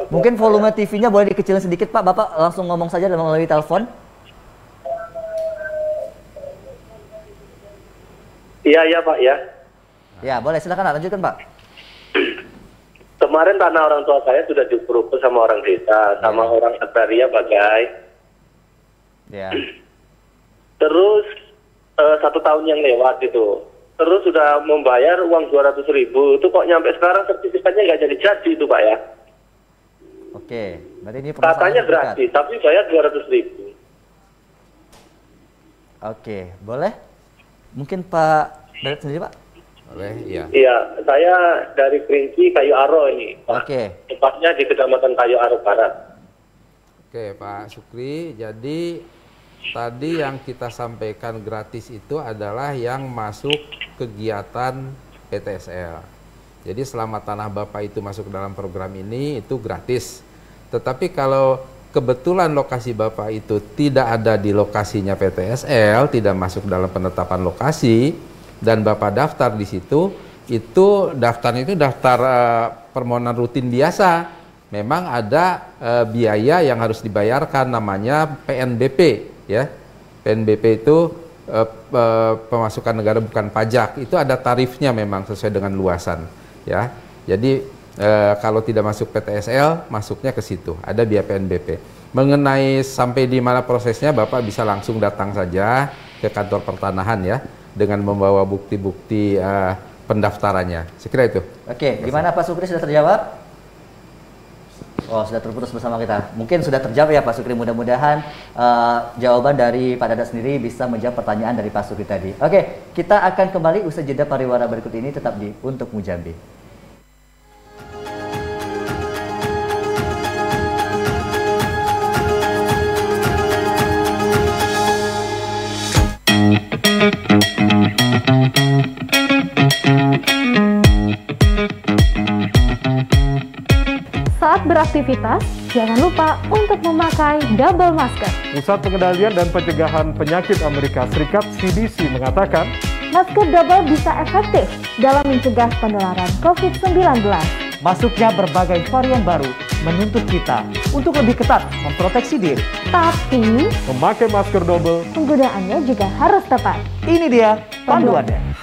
Mungkin volume TV-nya boleh dikecilin sedikit Pak. Bapak langsung ngomong saja melalui telepon. Iya Pak ya. Ya boleh, silakan lanjutkan Pak. Kemarin tanah orang tua saya sudah diukur sama orang desa, sama orang agraria Bagai. Ya. Terus 1 tahun yang lewat itu, terus sudah membayar uang 200.000, itu kok nyampe sekarang sertifikatnya nggak jadi itu Pak ya. Oke, berarti ini katanya gratis, tapi bayar 200.000. Oke, boleh? Mungkin Pak Darat sendiri Pak? Boleh, iya. Iya, saya dari Kerinci Kayu Aro ini Pak. Oke. Tepatnya di Kecamatan Kayu Aro Barat. Oke Pak Sukri, jadi tadi yang kita sampaikan gratis itu adalah yang masuk kegiatan PTSL. Jadi selama tanah Bapak itu masuk dalam program ini itu gratis. Tetapi kalau kebetulan lokasi Bapak itu tidak ada di lokasinya PTSL, tidak masuk dalam penetapan lokasi, dan Bapak daftar di situ, itu daftarnya itu daftar permohonan rutin biasa. Memang ada biaya yang harus dibayarkan, namanya PNBP ya. PNBP itu pemasukan negara bukan pajak. Itu ada tarifnya memang sesuai dengan luasan ya. Jadi kalau tidak masuk PTSL, masuknya ke situ. Ada biaya PNBP. Mengenai sampai di mana prosesnya, Bapak bisa langsung datang saja ke kantor pertanahan ya, dengan membawa bukti-bukti pendaftarannya. Sekira itu. Oke, gimana Pak Sukri, sudah terjawab? Oh, sudah terputus bersama kita. Mungkin sudah terjawab ya Pak Sukri. Mudah-mudahan jawaban dari Pak Dadat sendiri bisa menjawab pertanyaan dari Pak Sukri tadi. Oke, kita akan kembali usai jeda pariwara berikut ini, tetap di Untuk Mujambi. Saat beraktivitas, jangan lupa untuk memakai double masker. Pusat Pengendalian dan Pencegahan Penyakit Amerika Serikat (CDC) mengatakan, masker double bisa efektif dalam mencegah penularan COVID-19. Masuknya berbagai varian baru menuntut kita untuk lebih ketat memproteksi diri. Tapi, memakai masker double, penggunaannya juga harus tepat. Ini dia panduannya.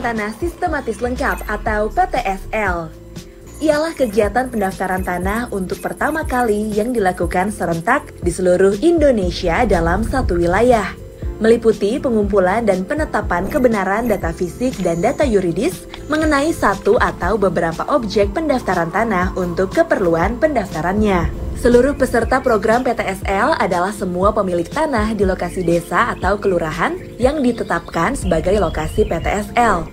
Pendaftaran Tanah Sistematis Lengkap atau PTSL. Ialah kegiatan pendaftaran tanah untuk pertama kali yang dilakukan serentak di seluruh Indonesia dalam satu wilayah. Meliputi pengumpulan dan penetapan kebenaran data fisik dan data yuridis mengenai satu atau beberapa objek pendaftaran tanah untuk keperluan pendaftarannya. Seluruh peserta program PTSL adalah semua pemilik tanah di lokasi desa atau kelurahan yang ditetapkan sebagai lokasi PTSL.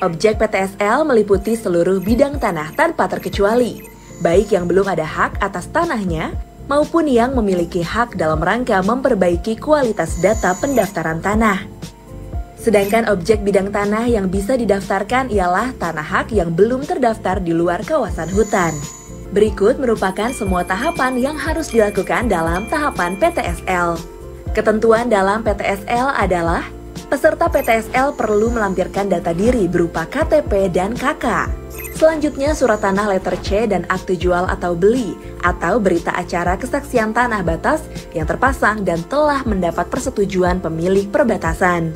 Objek PTSL meliputi seluruh bidang tanah tanpa terkecuali, baik yang belum ada hak atas tanahnya, maupun yang memiliki hak dalam rangka memperbaiki kualitas data pendaftaran tanah. Sedangkan objek bidang tanah yang bisa didaftarkan ialah tanah hak yang belum terdaftar di luar kawasan hutan. Berikut merupakan semua tahapan yang harus dilakukan dalam tahapan PTSL. Ketentuan dalam PTSL adalah peserta PTSL perlu melampirkan data diri berupa KTP dan KK. Selanjutnya surat tanah letter C dan akte jual atau beli atau berita acara kesaksian tanah batas yang terpasang dan telah mendapat persetujuan pemilik perbatasan.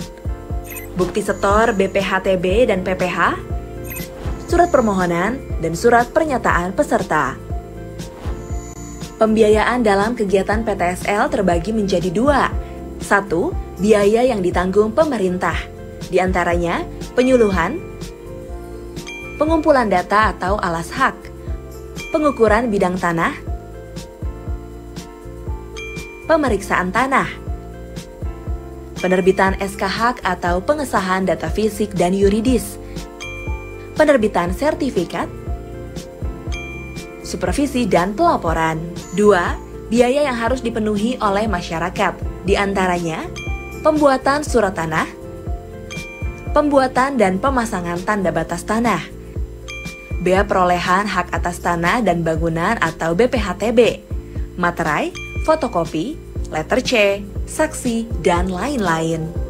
Bukti setor BPHTB dan PPH, surat permohonan, dan surat pernyataan peserta. Pembiayaan dalam kegiatan PTSL terbagi menjadi 2. 1. Biaya yang ditanggung pemerintah, di antaranya penyuluhan, pengumpulan data atau alas hak, pengukuran bidang tanah, pemeriksaan tanah, penerbitan SK hak atau pengesahan data fisik dan yuridis, penerbitan sertifikat, supervisi dan pelaporan. 2. Biaya yang harus dipenuhi oleh masyarakat, di antaranya pembuatan surat tanah, pembuatan dan pemasangan tanda batas tanah, bea perolehan hak atas tanah dan bangunan atau BPHTB, materai, fotokopi, letter C, saksi, dan lain-lain.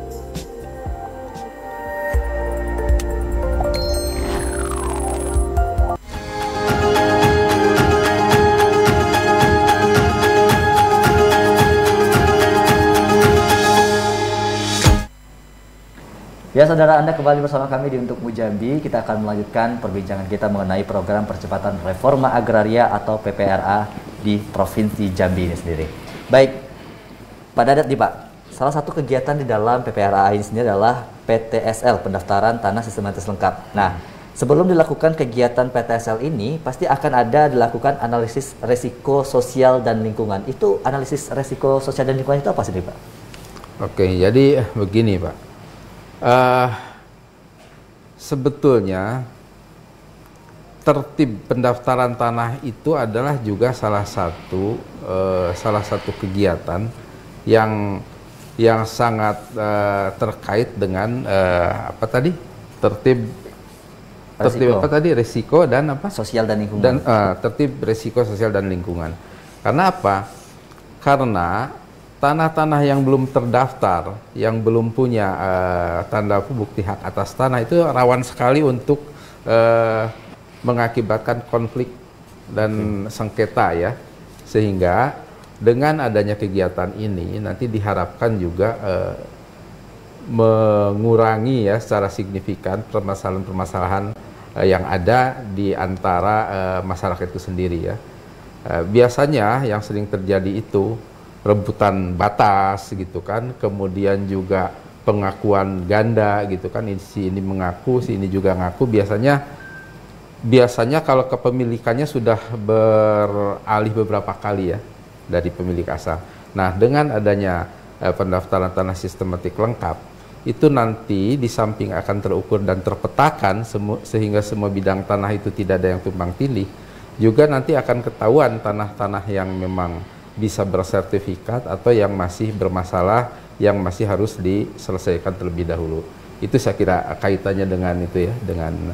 Ya saudara, Anda kembali bersama kami di Untuk Jambi. Kita akan melanjutkan perbincangan kita mengenai program percepatan reforma agraria atau PPRA di Provinsi Jambi ini sendiri. Baik, Pak Dadat nih Pak, salah satu kegiatan di dalam PPRA ini sendiri adalah PTSL, pendaftaran tanah sistematis lengkap. Nah, sebelum dilakukan kegiatan PTSL ini, pasti akan ada dilakukan analisis resiko sosial dan lingkungan. Itu analisis resiko sosial dan lingkungan itu apa sih Pak? Oke, jadi begini Pak. Sebetulnya tertib pendaftaran tanah itu adalah juga salah satu kegiatan yang sangat terkait dengan tertib apa tadi resiko dan apa sosial dan lingkungan dan tertib resiko sosial dan lingkungan. Karena apa? Karena tanah-tanah yang belum terdaftar, yang belum punya tanda bukti hak atas tanah itu rawan sekali untuk mengakibatkan konflik dan sengketa ya. Sehingga dengan adanya kegiatan ini nanti diharapkan juga mengurangi ya secara signifikan permasalahan-permasalahan yang ada di antara masyarakat itu sendiri ya. Biasanya yang sering terjadi itu rebutan batas gitu kan, kemudian juga pengakuan ganda gitu kan, si ini mengaku, si ini juga ngaku. Biasanya kalau kepemilikannya sudah beralih beberapa kali ya dari pemilik asal. Nah, dengan adanya pendaftaran tanah sistematik lengkap, itu nanti di samping akan terukur dan terpetakan sehingga semua bidang tanah itu tidak ada yang tumpang tindih, juga nanti akan ketahuan tanah-tanah yang memang bisa bersertifikat atau yang masih bermasalah, yang masih harus diselesaikan terlebih dahulu. Itu saya kira kaitannya dengan itu ya, dengan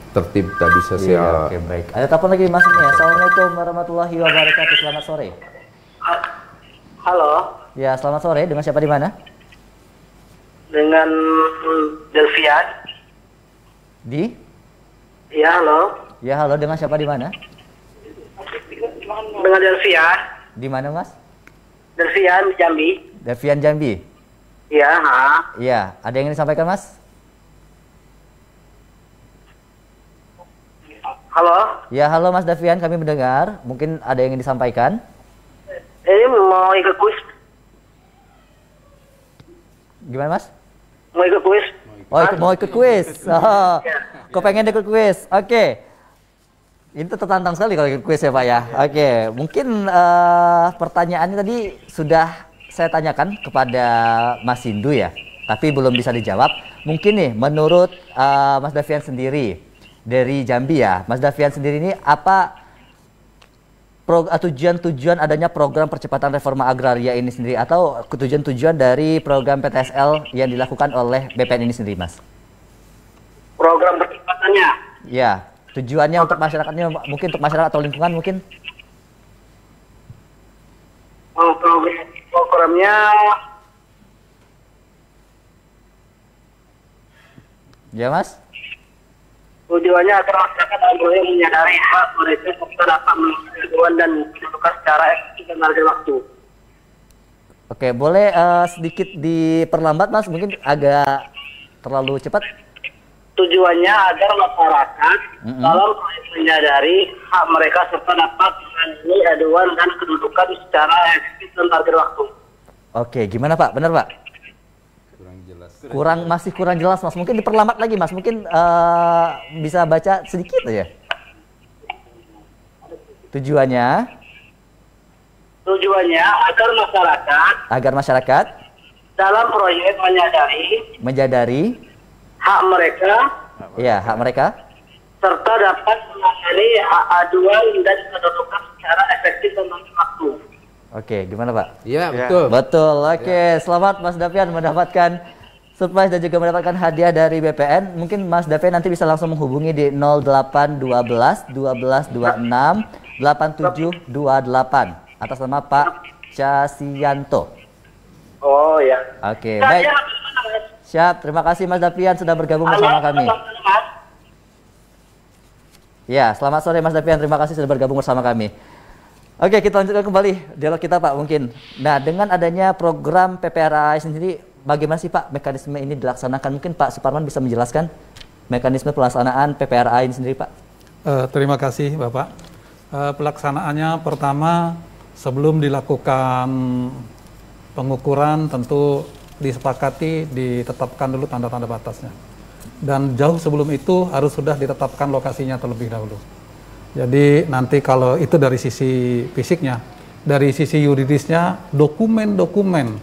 tertib tadi sosial. Iya, oke, baik. Ada telepon lagi masuk nih. Assalamualaikum warahmatullahi wabarakatuh. Selamat sore. Halo. Ya, selamat sore. Dengan siapa di mana? Dengan Delvian. Di? Ya, halo. Ya, halo. Dengan siapa di mana? Dengan Delvian. Di mana, Mas? Delvian Jambi. Delvian Jambi. Iya, Iya, ada yang ingin disampaikan, Mas? Halo? Ya, halo Mas Davian, kami mendengar. Mungkin ada yang ingin disampaikan? Ini mau ikut kuis. Gimana Mas? Mau ikut kuis. Oh, mau ikut kuis. Oh, kok pengen ikut kuis? Oke. Ini tertantang sekali kalau ikut kuis ya Pak ya. Oke, mungkin pertanyaannya tadi sudah saya tanyakan kepada Mas Hindu ya, tapi belum bisa dijawab. Mungkin nih, menurut Mas Davian sendiri dari Jambi ya, Mas Davian sendiri ini apa tujuan-tujuan adanya program percepatan reforma agraria ini sendiri, atau tujuan-tujuan dari program PTSL yang dilakukan oleh BPN ini sendiri, Mas? Program percepatannya? Ya, tujuannya untuk masyarakatnya, mungkin untuk masyarakat atau lingkungan mungkin? Oh, programnya ya Mas? tujuannya agar masyarakat mulai menyadari hak mereka serta dapat melakukan dan menentukan secara efektif dan harga waktu. Oke, boleh sedikit diperlambat Mas, mungkin agak terlalu cepat. Tujuannya agar masyarakat dalam menyadari hak mereka serta dapat menangani aduan dan kedudukan secara efektif dan target waktu. Oke, gimana Pak? Benar Pak? Masih kurang jelas Mas. Mungkin diperlambat lagi Mas. Mungkin bisa baca sedikit aja. Tujuannya agar masyarakat dalam proyek menyadari hak mereka, ya, hak mereka, serta dapat menangani hak aduan dan kedudukan secara efektif dan target waktu. Oke, gimana Pak? Iya, betul. Betul. Oke, selamat Mas Davian mendapatkan surprise dan juga mendapatkan hadiah dari BPN. Mungkin Mas Davian nanti bisa langsung menghubungi di 0812 1226 8728 atas nama Pak Casianto. Oh ya. Oke, baik. Siap, terima kasih Mas Davian sudah bergabung bersama kami. Ya, selamat sore Mas Davian, terima kasih sudah bergabung bersama kami. Oke, kita lanjutkan kembali dialog kita Pak mungkin. Nah, dengan adanya program PPRA sendiri, bagaimana sih Pak mekanisme ini dilaksanakan? Mungkin Pak Suparman bisa menjelaskan mekanisme pelaksanaan PPRA ini sendiri Pak? Terima kasih Bapak. Pelaksanaannya pertama, sebelum dilakukan pengukuran tentu disepakati ditetapkan dulu tanda-tanda batasnya. Dan jauh sebelum itu harus sudah ditetapkan lokasinya terlebih dahulu. Jadi nanti kalau itu dari sisi fisiknya, dari sisi yuridisnya, dokumen-dokumen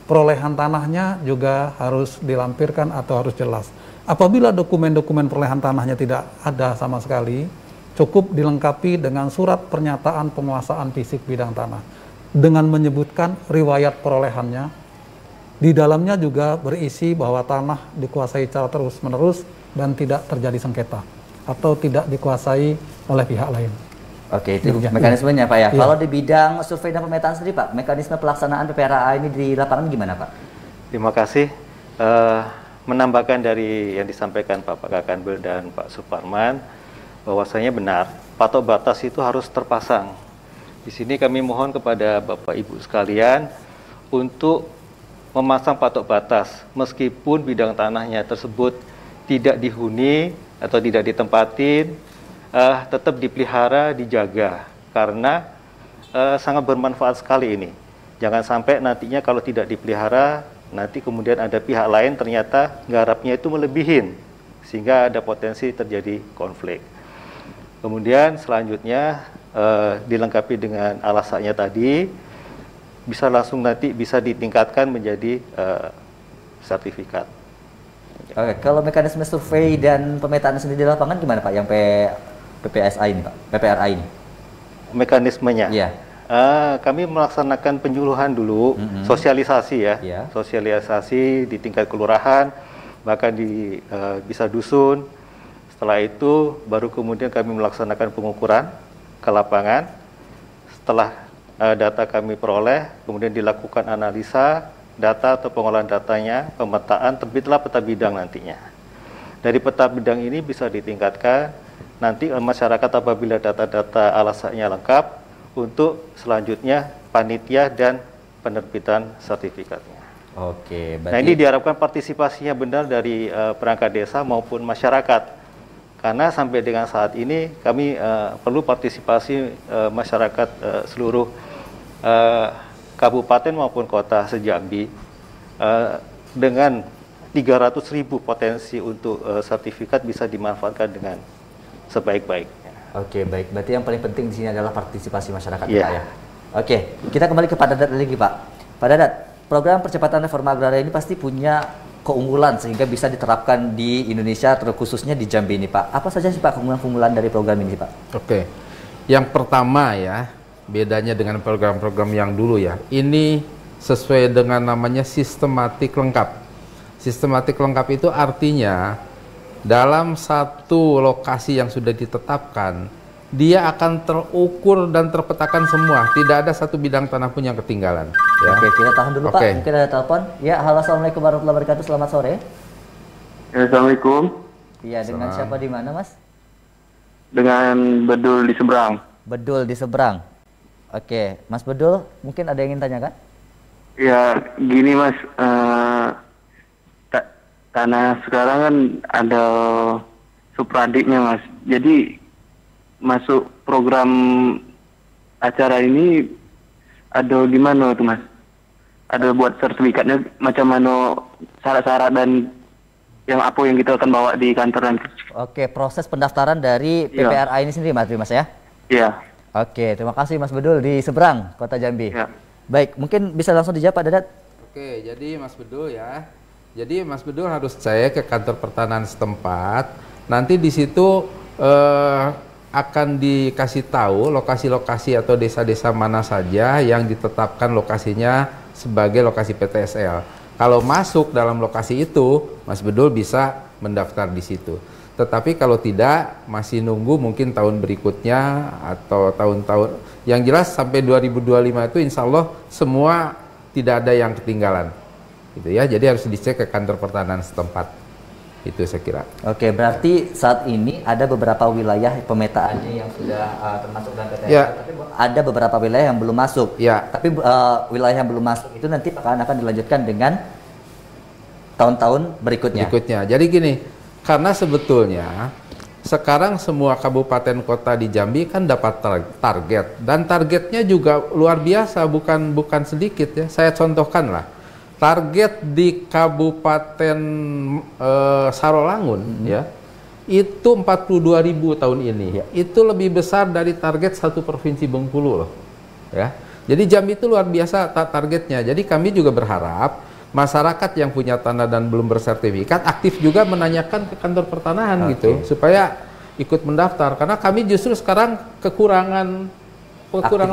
perolehan tanahnya juga harus dilampirkan atau harus jelas. Apabila dokumen-dokumen perolehan tanahnya tidak ada sama sekali, cukup dilengkapi dengan surat pernyataan penguasaan fisik bidang tanah dengan menyebutkan riwayat perolehannya. Di dalamnya juga berisi bahwa tanah dikuasai secara terus-menerus dan tidak terjadi sengketa atau tidak dikuasai oleh pihak lain. Oke, itu mekanismenya Pak ya. Kalau di bidang survei dan pemetaan sendiri Pak, mekanisme pelaksanaan PPRA ini di lapangan gimana Pak? Terima kasih. Menambahkan dari yang disampaikan Pak Kakanbil dan Pak Suparman, bahwasanya benar, patok batas itu harus terpasang. Di sini kami mohon kepada Bapak Ibu sekalian untuk memasang patok batas, meskipun bidang tanahnya tersebut tidak dihuni atau tidak ditempatin, tetap dipelihara, dijaga, karena sangat bermanfaat sekali ini. Jangan sampai nantinya kalau tidak dipelihara, nanti kemudian ada pihak lain ternyata garapnya itu melebihin, sehingga ada potensi terjadi konflik. Kemudian selanjutnya dilengkapi dengan alasannya tadi, bisa langsung nanti bisa ditingkatkan menjadi sertifikat. Oke, kalau mekanisme survei dan pemetaan sendiri di lapangan gimana Pak? Yang PPSA ini Pak, PPRA ini? Mekanismenya? Iya. Kami melaksanakan penyuluhan dulu, sosialisasi ya, sosialisasi di tingkat kelurahan, bahkan di bisa dusun. Setelah itu baru kemudian kami melaksanakan pengukuran ke lapangan. Setelah data kami peroleh, kemudian dilakukan analisa data atau pengolahan datanya, pemetaan, terbitlah peta bidang nantinya. Dari peta bidang ini bisa ditingkatkan, nanti masyarakat apabila data-data alasannya lengkap, untuk selanjutnya panitia dan penerbitan sertifikatnya. Oke, berarti... Nah, ini diharapkan partisipasinya benar dari perangkat desa maupun masyarakat. Karena sampai dengan saat ini kami perlu partisipasi masyarakat seluruh kabupaten maupun kota se-Jambi dengan 300.000 potensi untuk sertifikat bisa dimanfaatkan dengan sebaik-baiknya. Oke, baik. Berarti yang paling penting di sini adalah partisipasi masyarakat, Iya. Pak ya. Oke, kita kembali ke Pak Dadat lagi, Pak. Pak Dadat, program percepatan reforma agraria ini pasti punya keunggulan sehingga bisa diterapkan di Indonesia, terkhususnya di Jambi ini, Pak. Apa saja sih, Pak, keunggulan-keunggulan dari program ini, Pak? Oke. Yang pertama ya, bedanya dengan program-program yang dulu ya. Ini sesuai dengan namanya sistematik lengkap. Sistematik lengkap itu artinya dalam satu lokasi yang sudah ditetapkan, dia akan terukur dan terpetakan semua. Tidak ada satu bidang tanah pun yang ketinggalan. Ya. Oke, kita tahan dulu, Pak. Mungkin ada telepon. Ya, halo, assalamualaikum warahmatullahi wabarakatuh. Selamat sore. Assalamualaikum. Iya, dengan siapa di mana, Mas? Dengan Bedul di Seberang. Bedul di Seberang. Oke, Mas Bedul, mungkin ada yang ingin tanyakan? Ya, gini Mas, karena sekarang kan ada supradiknya Mas, jadi masuk program acara ini ada gimana tuh Mas? Ada buat sertifikatnya macam mana, syarat-syarat dan yang apa yang kita akan bawa di kantor nanti? Oke, proses pendaftaran dari PPRA ini sendiri Mas ya? Iya. Oke, terima kasih Mas Bedul di Seberang, Kota Jambi. Ya. Baik, mungkin bisa langsung dijawab Pak Dadat. Oke, jadi Mas Bedul ya. Jadi Mas Bedul harus cek ke kantor pertanahan setempat. Nanti di situ akan dikasih tahu lokasi-lokasi atau desa-desa mana saja yang ditetapkan lokasinya sebagai lokasi PTSL. Kalau masuk dalam lokasi itu, Mas Bedul bisa mendaftar di situ. Tetapi kalau tidak, masih nunggu mungkin tahun berikutnya atau tahun-tahun. Yang jelas sampai 2025 itu insya Allah semua tidak ada yang ketinggalan. Gitu ya, jadi harus dicek ke kantor pertanahan setempat. Itu saya kira. Oke, berarti saat ini ada beberapa wilayah pemetaannya yang sudah termasuk dalam PTSL, ya. Tapi ada beberapa wilayah yang belum masuk. Ya. Tapi wilayah yang belum masuk itu nanti akan dilanjutkan dengan tahun-tahun berikutnya. Jadi gini, karena sebetulnya sekarang semua kabupaten kota di Jambi kan dapat target, dan targetnya juga luar biasa, bukan sedikit ya. Saya contohkan lah. Target di Kabupaten Sarolangun ya, itu 42.000 tahun ini. Itu lebih besar dari target satu provinsi Bengkulu loh. Ya. Jadi Jambi itu luar biasa targetnya. Jadi kami juga berharap masyarakat yang punya tanah dan belum bersertifikat aktif juga menanyakan ke kantor pertanahan gitu, supaya ikut mendaftar. Karena kami justru sekarang kekurangan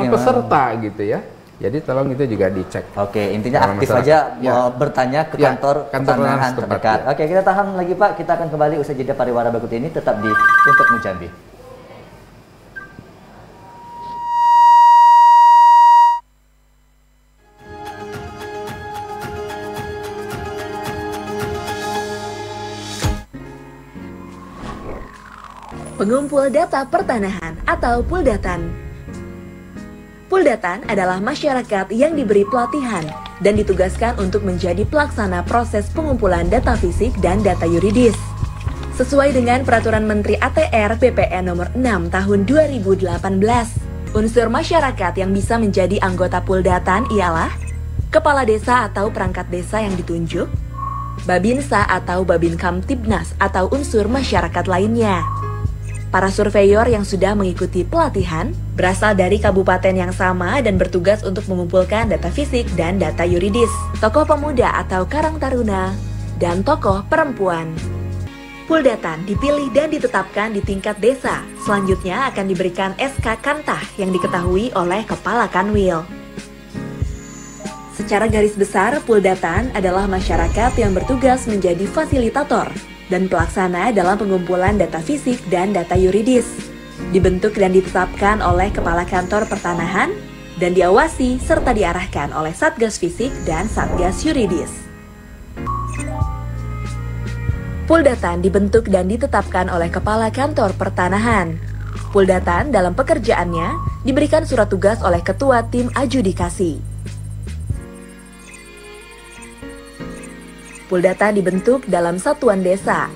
peserta gitu ya. Jadi tolong itu juga dicek. Oke, intinya aktif aja bertanya ke kantor pertanahan terdekat. Oke, kita tahan lagi Pak. Kita akan kembali usai jeda pariwara berikut ini, tetap di Untukmu Jambi. Pengumpul data pertanahan atau Puldatan. Puldatan adalah masyarakat yang diberi pelatihan dan ditugaskan untuk menjadi pelaksana proses pengumpulan data fisik dan data yuridis. Sesuai dengan Peraturan Menteri ATR PPN Nomor 6 Tahun 2018, unsur masyarakat yang bisa menjadi anggota Puldatan ialah Kepala Desa atau perangkat desa yang ditunjuk, Babinsa atau Babin Kamtibnas atau unsur masyarakat lainnya. Para surveyor yang sudah mengikuti pelatihan berasal dari kabupaten yang sama dan bertugas untuk mengumpulkan data fisik dan data yuridis, tokoh pemuda atau karang taruna, dan tokoh perempuan. Puldatan dipilih dan ditetapkan di tingkat desa. Selanjutnya akan diberikan SK Kantah yang diketahui oleh Kepala Kanwil. Secara garis besar, Puldatan adalah masyarakat yang bertugas menjadi fasilitator dan pelaksana dalam pengumpulan data fisik dan data yuridis. Dibentuk dan ditetapkan oleh Kepala Kantor Pertanahan dan diawasi serta diarahkan oleh Satgas Fisik dan Satgas Yuridis. Puldatan dibentuk dan ditetapkan oleh Kepala Kantor Pertanahan. Puldatan dalam pekerjaannya diberikan surat tugas oleh Ketua Tim Adjudikasi. Puldatan dibentuk dalam satuan desa.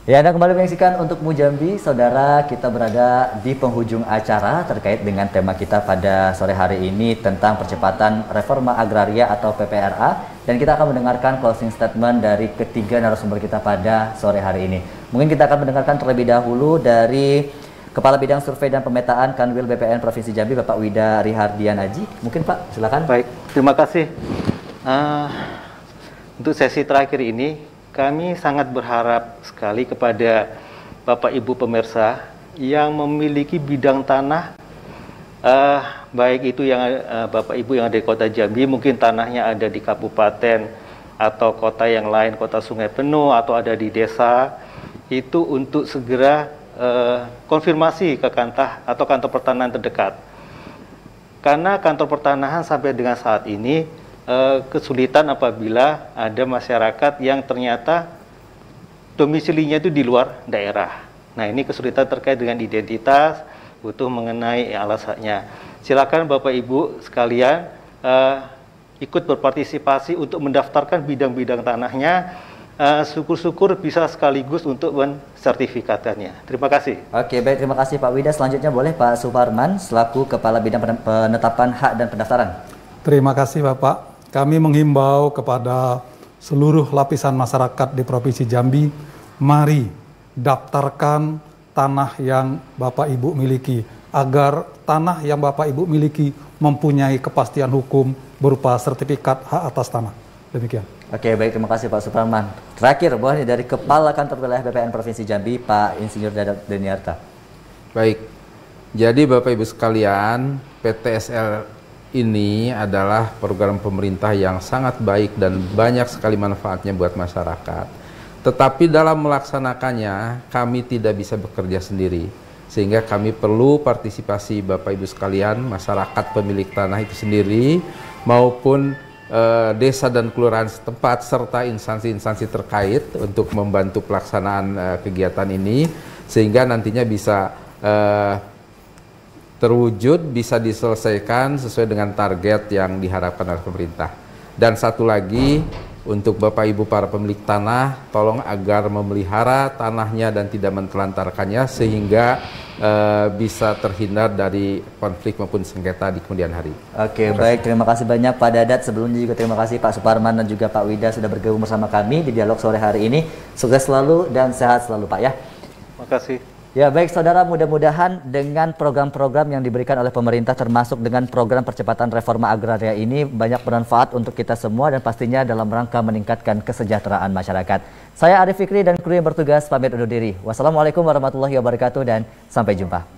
Ya, Anda kembali menyaksikan Untuk Jambi, saudara. Kita berada di penghujung acara terkait dengan tema kita pada sore hari ini tentang percepatan reforma agraria atau PPRA, dan kita akan mendengarkan closing statement dari ketiga narasumber kita pada sore hari ini. Mungkin kita akan mendengarkan terlebih dahulu dari Kepala Bidang Survei dan Pemetaan Kanwil BPN Provinsi Jambi, Bapak Wida Rihardian Aji. Mungkin Pak, silakan. Baik, terima kasih. Untuk sesi terakhir ini, kami sangat berharap sekali kepada Bapak Ibu pemirsa yang memiliki bidang tanah, baik itu yang Bapak Ibu yang ada di Kota Jambi, mungkin tanahnya ada di kabupaten atau kota yang lain, kota Sungai Penuh, atau ada di desa, itu untuk segera konfirmasi ke kantor pertanahan terdekat. Karena kantor pertanahan sampai dengan saat ini kesulitan apabila ada masyarakat yang ternyata domisilinya itu di luar daerah. Nah, ini kesulitan terkait dengan identitas, butuh mengenai alasannya. Silakan Bapak Ibu sekalian ikut berpartisipasi untuk mendaftarkan bidang-bidang tanahnya. Syukur-syukur bisa sekaligus untuk mensertifikatannya. Terima kasih. Oke, baik, terima kasih Pak Wida. Selanjutnya boleh Pak Suparman selaku Kepala Bidang Penetapan Hak dan Pendaftaran. Terima kasih Bapak. Kami menghimbau kepada seluruh lapisan masyarakat di Provinsi Jambi, mari daftarkan tanah yang Bapak Ibu miliki, agar tanah yang Bapak Ibu miliki mempunyai kepastian hukum berupa sertifikat hak atas tanah. Demikian. Oke, baik, terima kasih Pak Suparman. Terakhir, boleh dari Kepala Kantor Wilayah BPN Provinsi Jambi, Pak Insinyur Dadat Deniarta. Baik, jadi Bapak Ibu sekalian, PTSL ini adalah program pemerintah yang sangat baik dan banyak sekali manfaatnya buat masyarakat. Tetapi dalam melaksanakannya, kami tidak bisa bekerja sendiri. Sehingga kami perlu partisipasi Bapak Ibu sekalian, masyarakat pemilik tanah itu sendiri, maupun desa dan kelurahan setempat, serta instansi-instansi terkait untuk membantu pelaksanaan kegiatan ini, sehingga nantinya bisa terwujud, bisa diselesaikan sesuai dengan target yang diharapkan oleh pemerintah. Dan satu lagi, untuk Bapak Ibu para pemilik tanah, tolong agar memelihara tanahnya dan tidak mentelantarkannya, sehingga bisa terhindar dari konflik maupun sengketa di kemudian hari. Oke, baik, terima kasih banyak Pak Dadat. Sebelumnya juga terima kasih Pak Suparman dan juga Pak Wida sudah bergabung bersama kami di dialog sore hari ini. Sukses selalu dan sehat selalu Pak ya. Terima kasih. Ya, baik saudara, mudah-mudahan dengan program-program yang diberikan oleh pemerintah, termasuk dengan program percepatan reforma agraria ini, banyak bermanfaat untuk kita semua dan pastinya dalam rangka meningkatkan kesejahteraan masyarakat. Saya Arif Fikri dan kru yang bertugas pamit undur diri. Wassalamualaikum warahmatullahi wabarakatuh dan sampai jumpa.